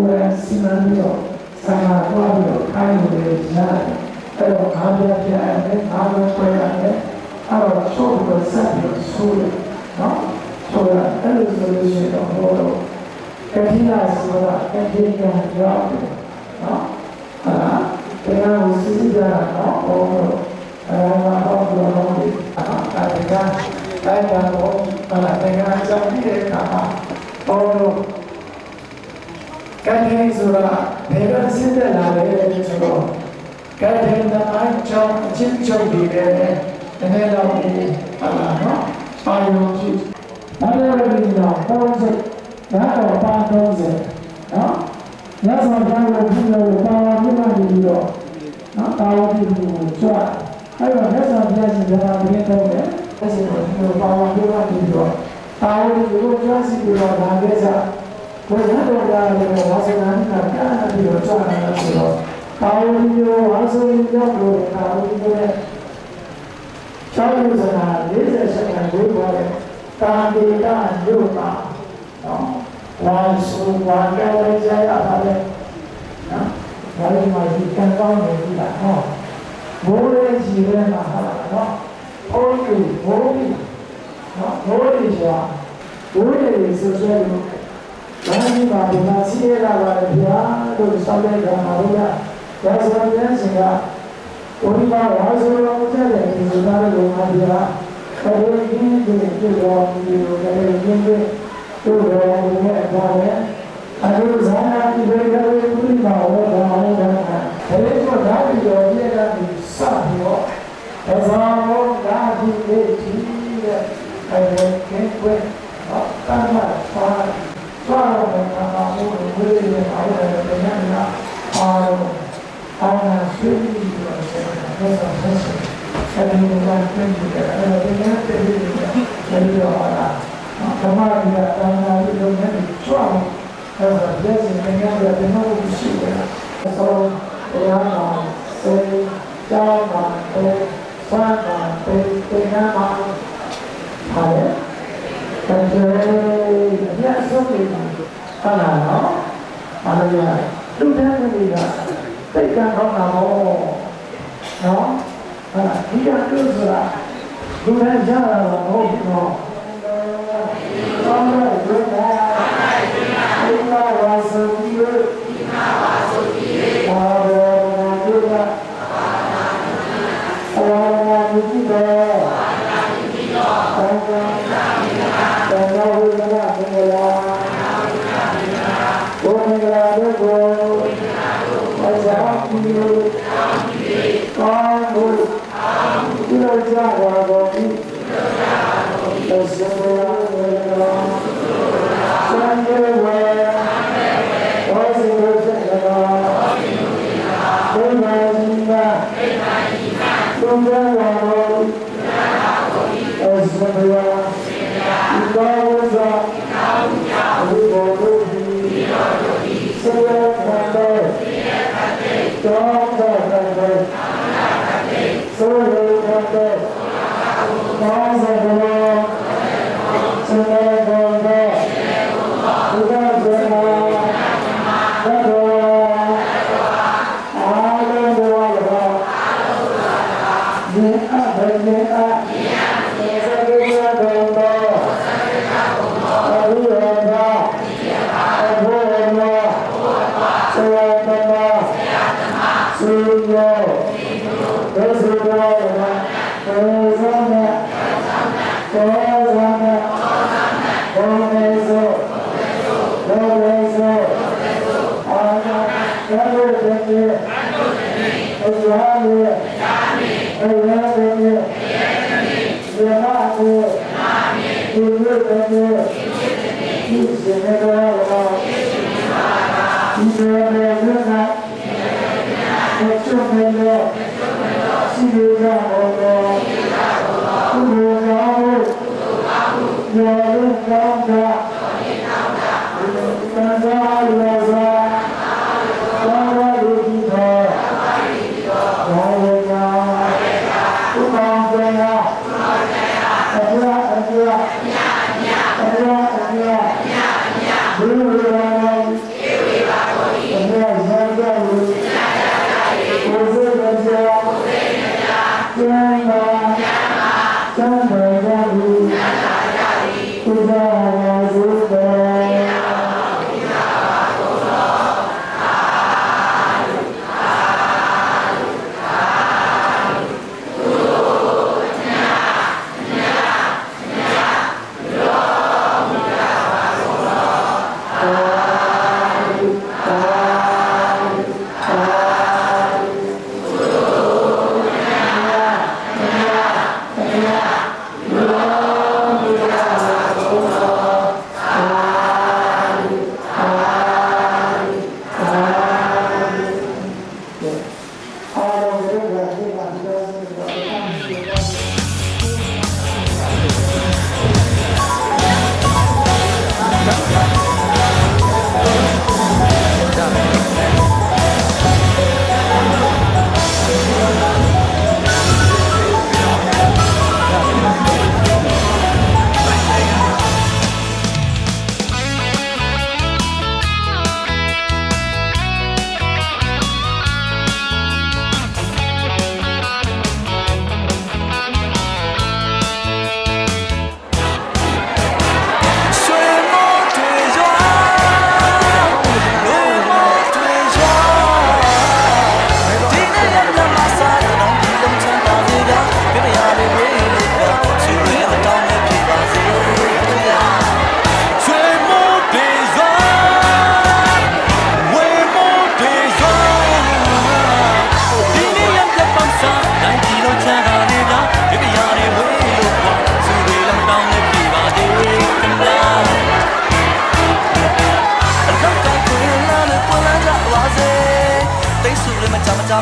ရားစီမံပြီးတော့စာနာတော်ပြီးတော့ခိုင်းလို့ရတယ်အဲ့တော့အားပြပြရတယ်အားလို့ဆွဲရတယ်အဲ့တော့ချိုးလို့ဆက်ပြီးဆိုးတယ်နော်ဆိုတော့အဲ့လိုဆိုလို့ရှိရင်တော့ဟောတော့ကတိနာဆိုတာကတိကံရောက်တယ်နော်ဟာတရားကိုသိကြတာနော်ဟောတော့ဟောတော့ဒီအာတကတိုင်းတာတော့ဟာတရားကြောင့်ဒီအခါမှာဟောတော့ကတိဆိုတာဘယ်လိုစဉ်းစားလာလဲဆိုတော့ကတိနာကြောင့်အချင်းချုပ်နေတယ်နည်းနည်းတော့ဒီဟာနော်အာယုံရှိဘာလို့လဲဒီတော့ပုံစံဒါတော့ပါတော့စေနော်ညဆောင်ကြောင့်ဒီလိုပါဝါပြမှပြီးတော့နော်ပါဝါပြမှုကိုကြွအဲ့တော့ညဆောင်ပြစီဒါပြင်းတော့တယ်အဲ့ဒီတော့ပါဝါပြမှပြီးတော့ပါဝါပြကိုကြွစီပြီးတော့ဒါပဲစားဘုရားတော်ကလည်းဝါစနာနဲ့ကာပြီးတော့ကြွလာတယ်ဆိုတော့ပါဝါပြကိုဝါဆိုရင်ကြောင့်လို့ပါဝါပြရဲ့ကျောင်းဥစ္စာ40ဆက်ကန်ကိုပြောတယ်တာဒေတာညုပါနော်ဝါစုဝါကဝေဇာရပါလေနော်ဘာလို့မှဒီကံကောင်းနေပြီလားနော်ဘိုးလေးကြီးရဲမှာဟာနော်ဘိုးကြီးနော်ဘိုးကြီးဆိုတာဘိုးကြီးဆိုဆိုလို့ဘာလို့မှဒီမှာစီးရလာပါလဲဗျာလို့ဆောက်တဲ့ကံမှာဘုရားဒါဆိုရင်စင်ကဘုရားဝါစုတော်မကြတဲ့ဒီလိုသားလို့မှာဗျာဘုရားကြီးတွေတော်ဒီလိုလည်းရင်းတဲ့တို့တော်ရဲ့ဘာလဲအရုဇာနာဒီဘေကလေးဘုရားဝါဒမာနဒါဘယ်လိုဓာတ်တော်ရဲ့ကဒီစပြီးတော့အဇာမောဓာတိလေးကြီးတဲ့အဲဒီကဲကွယ်တမ်းမှသွားသွားတော့ငါမဟုတ်ဘူးဝိရိယအားရတယ်တရားနာအာနာရှိပြီးတော့ဆက်ဆက်အဲဒီကပြန်ကြည့်တယ်အဲဒီကတည်းကအဲဒီတော့ဟာဓမ္မရည်အတန်းလာပြီးတော့လည်းကြွအောင်အဲဒါလက်စင်ကနေရတဲ့နောက်ကိုရှိတယ်။ဆိုတော့တရားမှာစေကြောင်းမှာပဲဆွမ်းမှာပဲသင်္ကန်းမှာဟာလေတကယ်အပြတ်ဆုံးနေတာဟုတ်လားနော်။အားလုံးရလူတန်းတွေကသိက္ခာကောင်းတာမို့နော်။ဟာဒီကတူဆိုတာလူတန်းကြတာမဟုတ်ဘူးနော်။ဘာလို့လဲဒီမှာဝါဆိုပြီးဘာလို့ဒီမှာဘာလို့ဒီတော့ဘာလို့ဒီမှာဘယ်လိုဘုရားတို့ကိုဘာသာပြီးကောင်းလို့ဒီလိုကြောက်တော့ဒီလို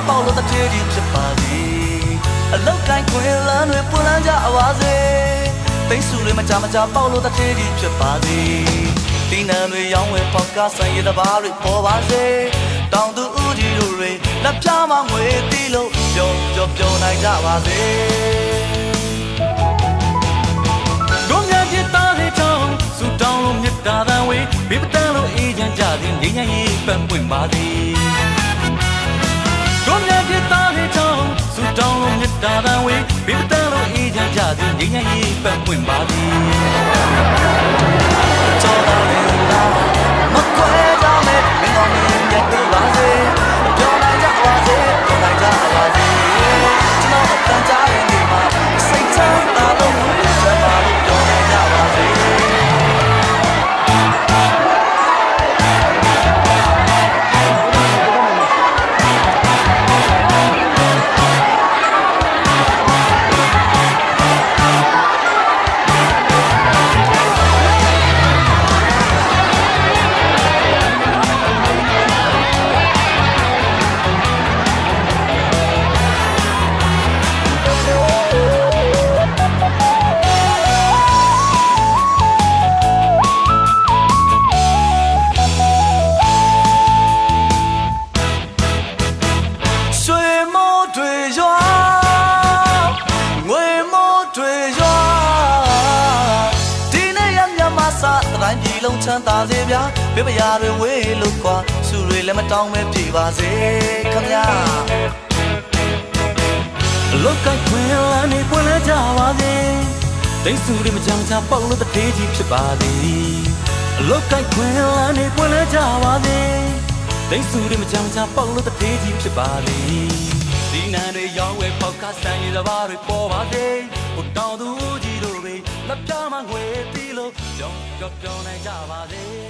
ပေါက်လို့တစ်ထည်ကြီးဖြစ်ပါစေအလောက်ကိုင်းခွင်လန်းတွေပွင့်လန်းကြပါစေသိစုတွေမကြပေါက်လို့တစ်ထည်ကြီးဖြစ်ပါစေဒီနံတွေရောင်းဝယ်ပေါက်ကဆိုင်ရတဘာတွေပေါ်ပါစေတောင်သူဦးကြီးတို့တွေလက်ပြမငွေတီးလို့ပျော်နိုင်ကြပါစေတို့များပြသားတွေတောင်းစူတောင်းလို့မြတ်တာတန်ဝေးဘေးပတန်းလို့အေးချမ်းကြသည်ငြိမ်းချမ်းရေးပန်းပွင့်ပါစေတို့များပြသားတွေတောင်းစူတောင်းလို့မြတ်တာတန်ဝေးဘေးပတန်းလို့အေးချမ်းကြသည်ငြိမ်းချမ်းရေးပန်းပွင့်ပါစေကြော်တော်လေးလာမကွဲကြမဲ့မင်းတော်မြင်ရတူပါစေပြောနိုင်ကြပါစေပြောနိုင်ကြပါစေကျွန်တော်အတန်ကြားရင်ဒီမှာစိတ်ချမ်းသာလို့ဆက်ပါလို့ပြောနိုင်ကြပါစေ စတိုင်းပြည်လုံးချမ်းသာစေဗျာဘေးပရာတွေဝေးလို့ကွာစုတွေလည်းမတောင်းပဲပြေပါစေခမညာလောကခွင်လန်းနေပွင့်လဲကြပါစေတိတ်ဆူတွေမကြမ်းချပေါက်လို့တထေးကြီးဖြစ်ပါသည်လောကခွင်လန်းနေပွင့်လဲကြပါစေတိတ်ဆူတွေမကြမ်းချပေါက်လို့တထေးကြီးဖြစ်ပါသည်ဒီနန်းတွေရောင်းဝဲပေါက်ကဆန်ရည်စပါးတွေပေါ်ပါစေဟိုတောင်သူကြီးတို့တွေလက်ပြမငွေတီးလို့ကြောင်းကြောင်းနိုင်ကြပါစေ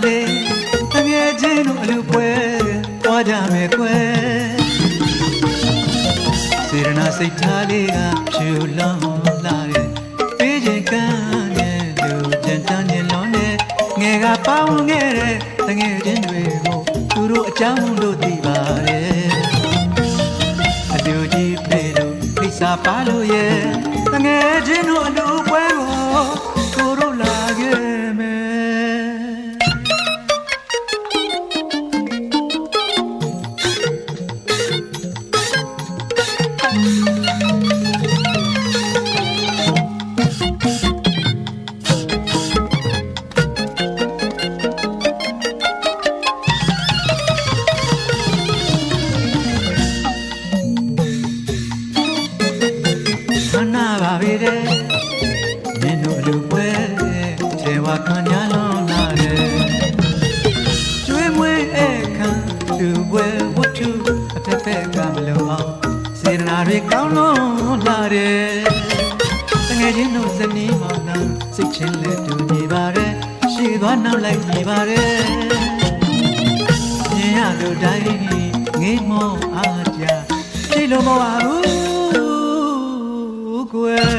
လေတငယ်ချင်းတို့အလူပွဲသွားကြမယ်ကွယ်စေရနာစိတ်ထားလေးကဖြူလုံးလာတယ်ပေးခြင်းကမ်းနဲ့လူကြံတန်းညလွန်နဲ့ငယ်ကပေါင်းခဲ့တဲ့တငယ်ချင်းတွေကိုသူတို့အကြောင်းတို့သိပါတယ်အလူကြီးပြေလို့ခိစ္ဆာပါလို့ရဲ့တငယ်ချင်းတို့အလူပွဲကိုသူတို့လာခဲ့မယ်မင်းတို့အလူပွဲခြေဝါခံရလုံးလာတယ်ကျွေးမွေးအခါလူပွဲဝတ္ထုအဖက်ဖက်ကမလုံအောင်စေတနာတွေကောင်းလုံးလာတယ်တငယ်ချင်းတို့ဇနီးမောင်နှံစိတ်ချင်းလက်တူညီပါတယ်ရှိသွားနောက်လိုက်ညီပါတယ်မြင်ရလို့တိုင်းငေးမောအားကြကြည့်လို့မဝဘူးကွယ်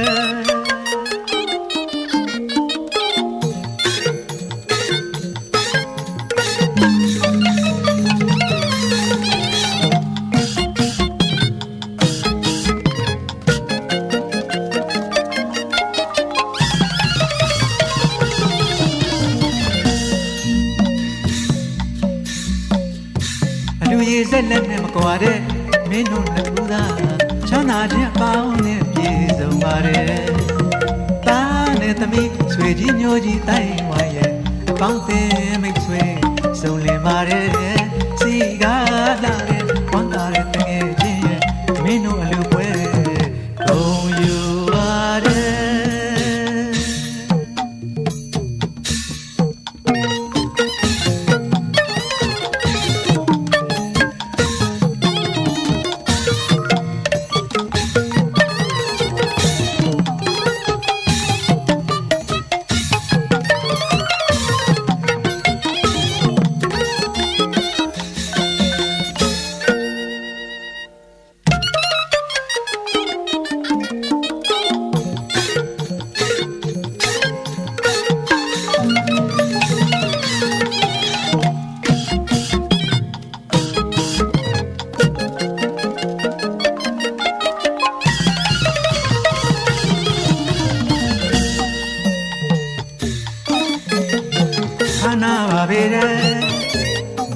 ဆက်လက်နဲ့မကွာတဲ့မင်းတို့နှစ်ခုသာချမ်းသာခြင်းအပေါင်းနဲ့ပြည့်စုံပါတယ်။တာနဲ့သမီးဆွေကြီးမျိုးကြီးတိုင်းဝါရဲ့အပေါင်းအသင်းမိတ်ဆွေစုံလင်ပါတယ်။စီကားလာတဲ့ဝမ်းသာတဲ့တငယ်ချင်းရဲ့မင်းတို့အလူပွဲဂုဏ်ယူပါတယ်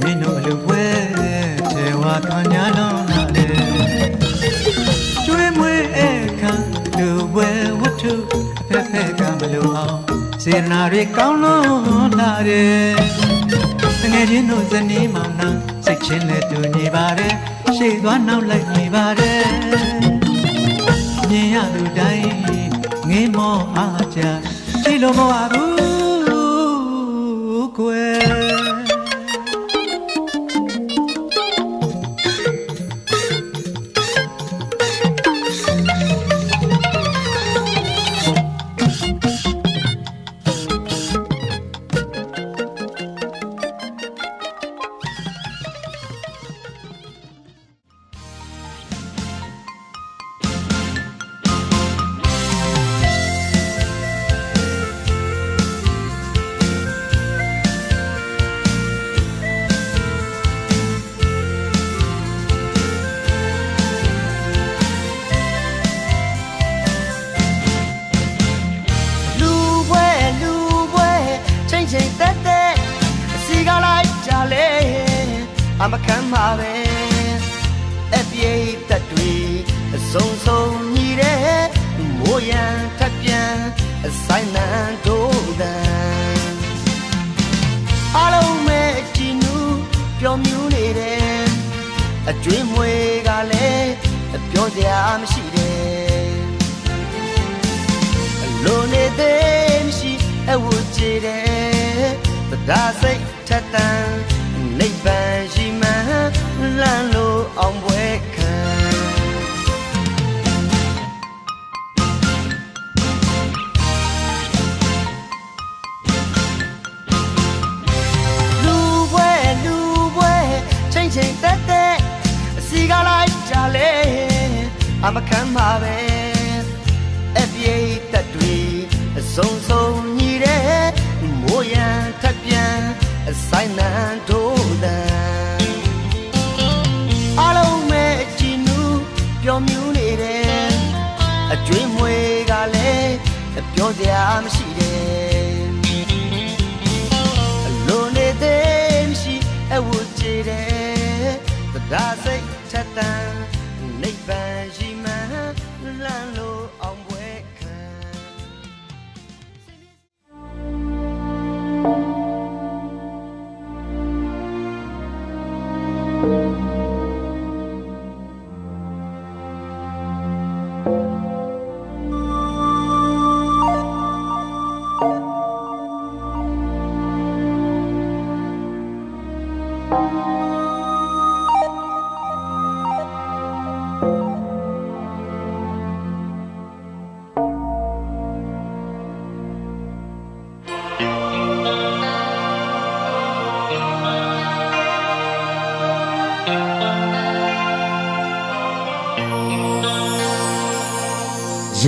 မင်းတို့လူပွဲခြေဝါခံရလုံးလာတယ်ကျွေးမွေးအခါလူပွဲဝတ္ထုအဖက်ဖက်ကမလို့အောင်စေရနာတွေကောင်းလုံးလာတယ်တငယ်ချင်းတို့ဇနီးမောင်နှံစိတ်ချင်းနဲ့တူညီပါတယ်ရှေ့သွားနောက်လိုက်ညီပါတယ်မြင်ရသူတိုင်းငေးမောအားကြကြည့်လို့မဝဘူးကွယ်အမခံပါပဲအပြေးတက်တွေအစုံစုံညီတဲ့မိုးရန်ထပ်ပြန်အဆိုင်နံတို့တန်အားလုံးမဲ့ကြည်နူးပျော်မြူးနေတဲ့အကျွေးမွေကလည်းပြောစရာမရှိတဲ့အလိုနေသေးမရှိအဝတ်ကြည်တဲ့တရားစိတ်ထက်တန်နိဗ္ဗာန်ရှိမှလမ်းလို့အောင်ပွဲခံ မခံပါပဲအပြည့်တက်တွေအစုံစုံညီတဲ့မိုးရန်ထက်ပြန်အဆိုင်နံထိုးတဲ့အလုံးမဲ့ချီနူးပျော်မြူးနေတဲ့အကျွေးမွေကလည်းပြောစရာမရှိတဲ့အလိုနေတဲ့မရှိအဝတ်ကြည်တဲ့တရားစိတ်ထက်တန်နိဗ္ဗာန်ရှိမှန်းလမ်းလို့အောင်ပွဲခံ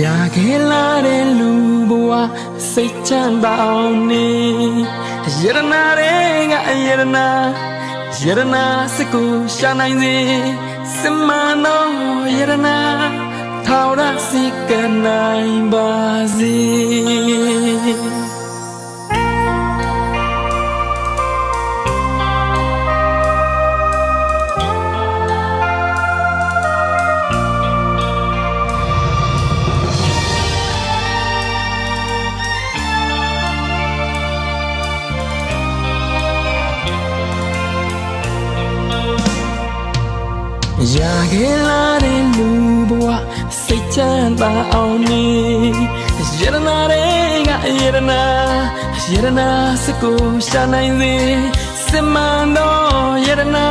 อยากเห็นลาเรลูบัวสิจันบ่าวนี่ยรนาเรงะยรนาสิกูชาနိုင်สิสิมาโนยรนาท้าวรักสิกันနိုင်ပါစေ อยากเห็นลาเรลูบัวสิจันบ่าวนี่ยรนาเรงะยรนาสิกูชาနိုင်สิสิมาโนยรนา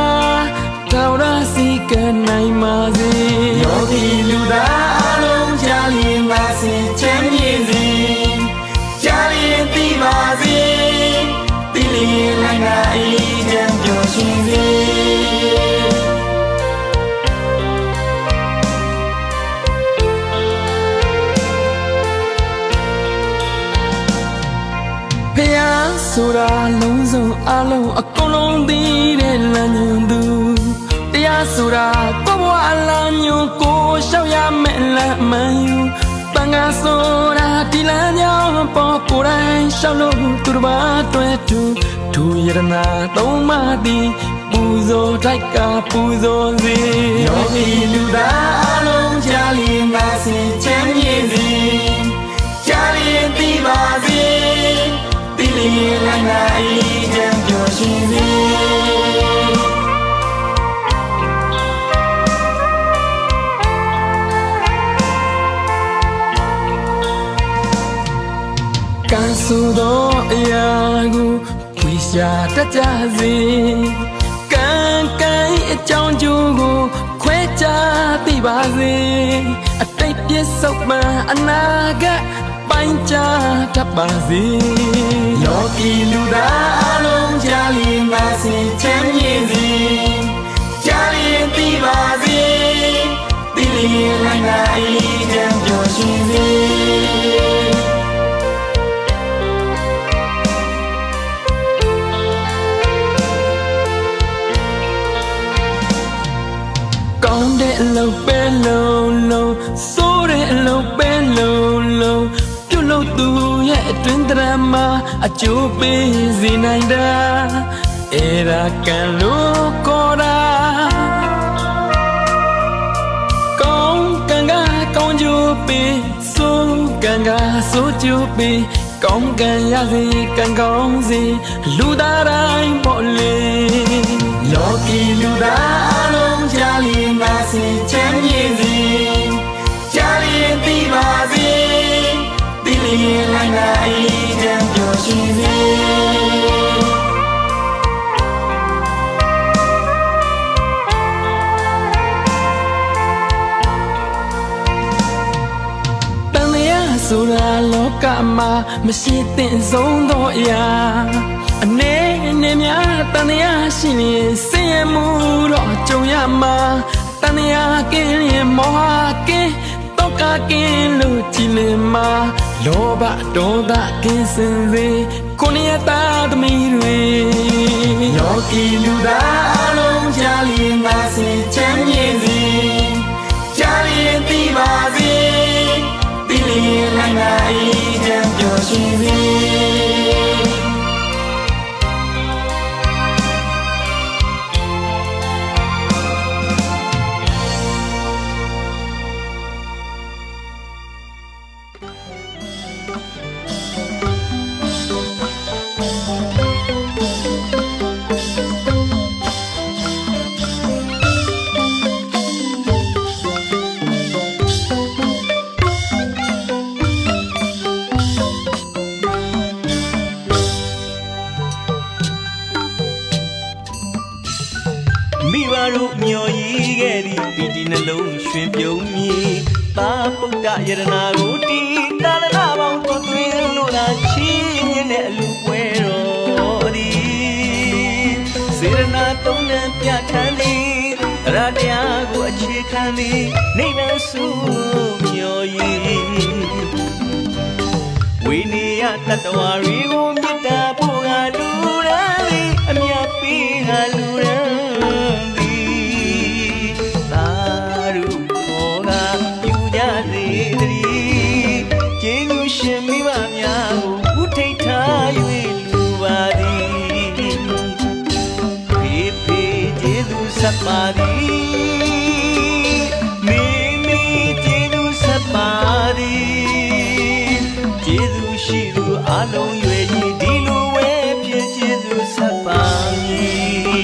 ท้าวรักสิกันနိုင်ပါစေယောဂီလူသားအလုံးကြားလျင်ပါစေချမ်းမြေ့စေကြားလျင်သိပါစေသိလျင်လည်းငါအေးချမ်းပျော်ရွှင်စေ ဆိုတာလုံးစုံအလုံးအကုန်လုံးသိတဲ့လမ်းညွန်သူတရားဆိုတာကိုဘဝအလားညွန်ကိုရှောက်ရမယ်လမ်းမှန်ယူတန်ခါဆိုတာဒီလမ်းကြောင်းပေါ်ကိုယ်တိုင်ရှောက်လို့သူတစ်ပါးတွေ့သူရတနာသုံးပါးသည်ပူဇော်ထိုက်ကပူဇော်စေယောဂီလူသားအလုံးကြားလျင်ပါစေချမ်းမြေ့စေကြားလျင်သိပါစေတိလျင်လည်းငါအေးချမ်းပျော်ရွှင်စေကံဆိုသောအရာကိုဝိရှာတတ်ကြစေကံကံအကြောင်းကျိုးကိုခွဲခြားသိပါစေအတိတ်ပြစ္ဆုတ်မှအနာဂတ်ပိုင်းခြားတတ်ပါစေယောဂီလူသားအလုံးကြားလျင်ပါစေချမ်းမြေ့စေကြားလျင်သိပါစေသိလျင်လည်းငါအေးချမ်းပျော်ရွှင်စေကောင်းတဲ့အလုပ်ပဲလုံးဆိုးတဲ့အလုပ်ပဲလုံးပြုတ်လို့သူရဲ့အတွင်းတရမှာအကျိုးပေးစေနိုင်တာအဲ့ဒါကံလို့ခေါ်တာကောင်းကံကကောင်းကျိုးပေးဆိုးကံကဆိုးကျိုးပေးကောင်းကံရစေကံကောင်းစေလူသားတိုင်းပေါ့လေယောဂီလူသားအလုံးကြားလျင်ပါစေချမ်းမြေ့စေကြားလျင်သိပါစေသိလျင်လည်းငါအေးချမ်းပျော်ရွှင်စေဆိုတာလောကမှာမရှိသင့်ဆုံးသောအရာအနေနဲ့များတန်တရားရှိရင်ဆင်းရဲမှုတော့ကြုံရမှာတ န်ရာကင်းရင်မောဟကင်းတော့ကကင်းလို့ကြည်လင်မှာလောဘဒေါသကင်းစင်စေကိုနေသားသမီးတွေယောဂီလူသားအလုံးကြားလျင်ငါစီချမ်းမြေစီကြားလျင်သိပါစေသိလျင်လည်းငါအေးချမ်းပျော်ရွှင်စေမိဘတို့မျော်ရည်ခဲ့သည့်ပီတိနှလုံးရွှင်ပြုံးမြည်သာပုဒ္ဒယရနာကိုတီတာရဏပေါင်းကိုသွင်းလို့သာချီးမြှင့်တဲ့အလူပွဲတော်သည်စေရနာသုံးနှံပြဋ္ဌာန်းသည်ရတရားကိုအခြေခံသည်နိဗ္ဗာန်စုမျော်ရည်ဝိနည်းတတ္တဝါတွေကိုမေတ္တာပို့ကလူရန်သည်အမြတ်ပေးကလူရန်ရှင်မိဘများကိုဥထိတ်ထား၍လူပါသည်ဖေဖေကျေးဇူးဆက်ပါသည်မေမေကျေးဇူးဆက်ပါသည်ကျေးဇူးရှိသူအလုံးရွယ်ကြီးဒီလိုဝဲဖြစ်ကျေးဇူးဆက်ပါမည်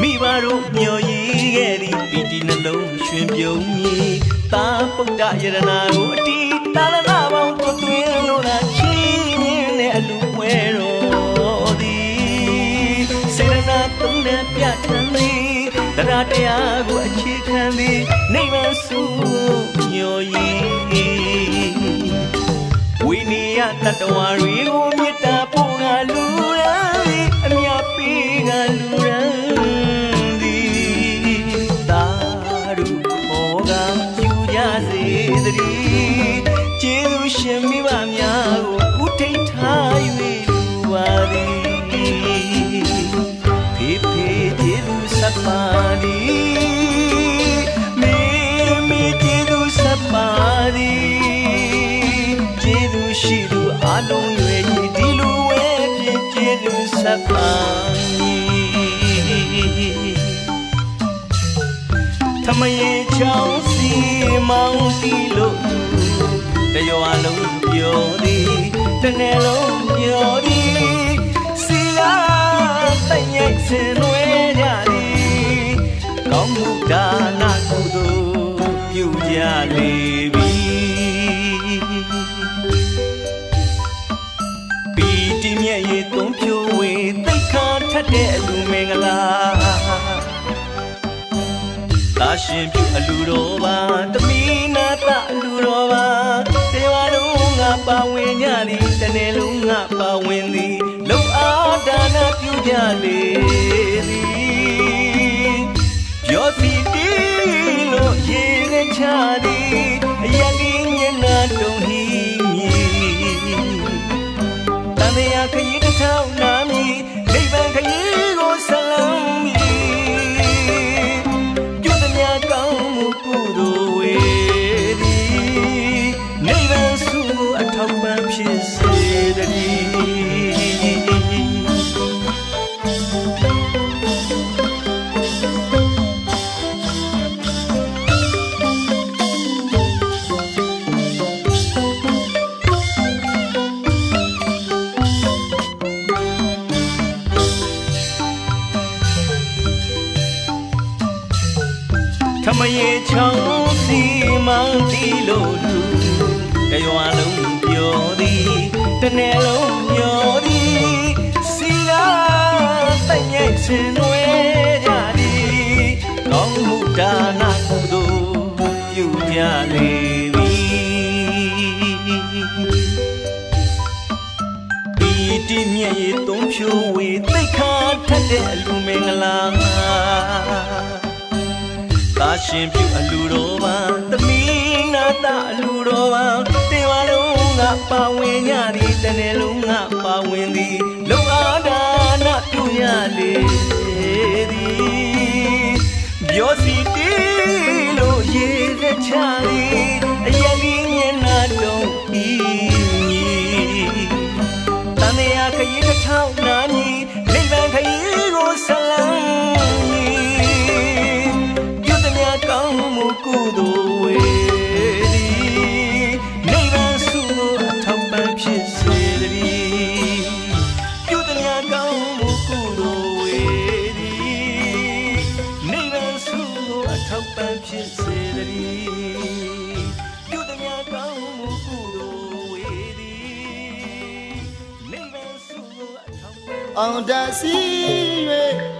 မိဘတို့မျော်ရည်ခဲ့သည့်ပီတိနှလုံးရွှင်ပြုံးမြည်သာပုဒ္ဒယရနာကိုအတီတာရဏပေါင်းကိုသွင်းလို့သာချီးမြှင့်တဲ့အလူပွဲတော်သည်စေရနာသုံးနှံပြဋ္ဌာန်းသည်တရားတရားကိုအခြေခံသည်နိဗ္ဗာန်စုမျော်ရည်ဝိနည်းတတ္တဝါတွေကိုမေတ္တာပို့ကလူရန်သည်အမြတ်ပေးကလူရန်ကျေးဇူးရှင်မိဘများကိုဥထိတ်ထား၍လူပါသည်ဖေဖေကျေးဇူးဆက်ပါသည်မေမေကျေးဇူးဆက်ပါသည်ကျေးဇူးရှိသူအလုံးရွယ်ကြီးဒီလိုဝဲဖြစ်ကျေးဇူးဆက်ပါထမရေချောင်းစီမောင်းတီလို့တရောအလုံးပြောသည်တနေ့လုံးပြောသည်စီလာတညိတ်စင်ွယ်ကြသည်ကောင်းမှုဒါနကုသိုလ်ပြုကြလေပြီပီတိမြတ်ရေသုံးဖြိုးဝေသိခါထက်တဲ့အလူမင်္ဂလာသာရှင်ပြုအလူတော်ပါတမီနာတအလူတော်ပါတေဝါလုံးငါပါဝင်ကြသည်တနေ့လုံးငါပါဝင်သည်လုံအားဒါနပြုကြလေသည်ရောစီတီလို့ရေနဲ့ချသည်အယံကြီးမျက်နှာတုံဟီမြည်တန်မြာခရီးတစ်ထောင်နာမည်နိဗ္ဗာန်ခရီးကိုဆလမ်းမည်ကောင်းမှုကုသိုလ်ဝေသည်နိဗ္ဗာန်စုအထောက်ပံ့ဖြစ်စေတည်းထမရေချောင်းစီမောင်းတီလို့လူတရွာလုံးပြောသည်တနေ့လုံးပြောသည် ရှင်နွယ်ကြသည်ကောင်းမှုဒါနကုသိုလ်ပြုကြလေသည်တိမြတ်ရေသုံးဖြိုးဝေသိခါထက်တဲ့အလူမင်္ဂလာသာရှင်ပြုအလူတော်ပါသမီးနာတာအလူတော်ပါတေဝါလုံးငါပါဝင်ညသည်တနေ့လုံးငါပါဝင်သည်လုံအားဒါနပြုရလေသည်ပြောစီတီလို့ရေလက်ချသည်အယလေးမျက်နှာတုံးဤတန်ရာခရီးတစ်ထောင်နာမည်နိဗ္ဗာန်ခရီးကိုဆက်လန်းပြုသမျှကောင်းမှုကုသိုလ်ဝေသည်နိဗ္ဗာန်ဆုကိုအထောက်ပံ့ဖြစ်စေသည်ပြုသမျှကောင်းမှုကုသိုလ်ဝေသည်နိဗ္ဗာန်ဆုကိုအထောက်ပံ့ဖြစ်စေသည်ပြုသမျှကောင်းမှုကုသိုလ်ဝေသည်နိဗ္ဗာန်ဆုကိုအထောက်ပံ့အောင်တစီ၍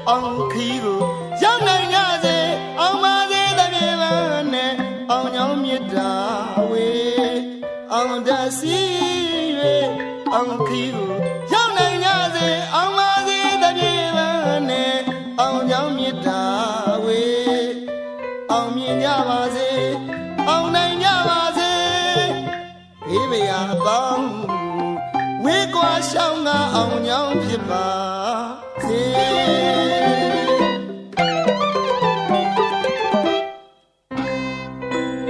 အောင်ခီးကိုရောက်နိုင်ကြစေအောင်ပါစေတပြေပါနဲ့အောင်ကြောင်းမြတ်တာဝေအောင်တစီ၍အောင်ခီးကိုရောက်နိုင်ကြစေအောင်ပါစေတပြေပါနဲ့အောင်ကြောင်းမြတ်တာဝေအောင်မြင်ကြပါစေအောင်နိုင်ကြပါစေဘေးမယာအပေါင်းဝေကွာရှောင်းကအောင်ကြောင်းဖြစ်ပါစေ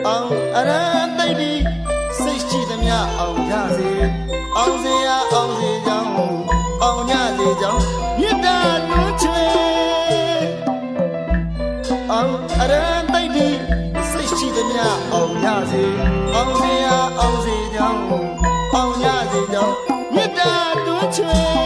အောင်အရန်တိတ်ဒီစိတ်ရှိသမျှအောင်ကြစေအောင်စေရအောင်စေကြောင်းအောင်ညစေကြောင်းမေတ္တာတွန်းချွေအောင်အရန်တိတ်ဒီစိတ်ရှိသမျှအောင်ကြစေအောင်စေရအောင်စေကြောင်းအောင်ညစေကြောင်းမေတ္တာတွန်းချွေ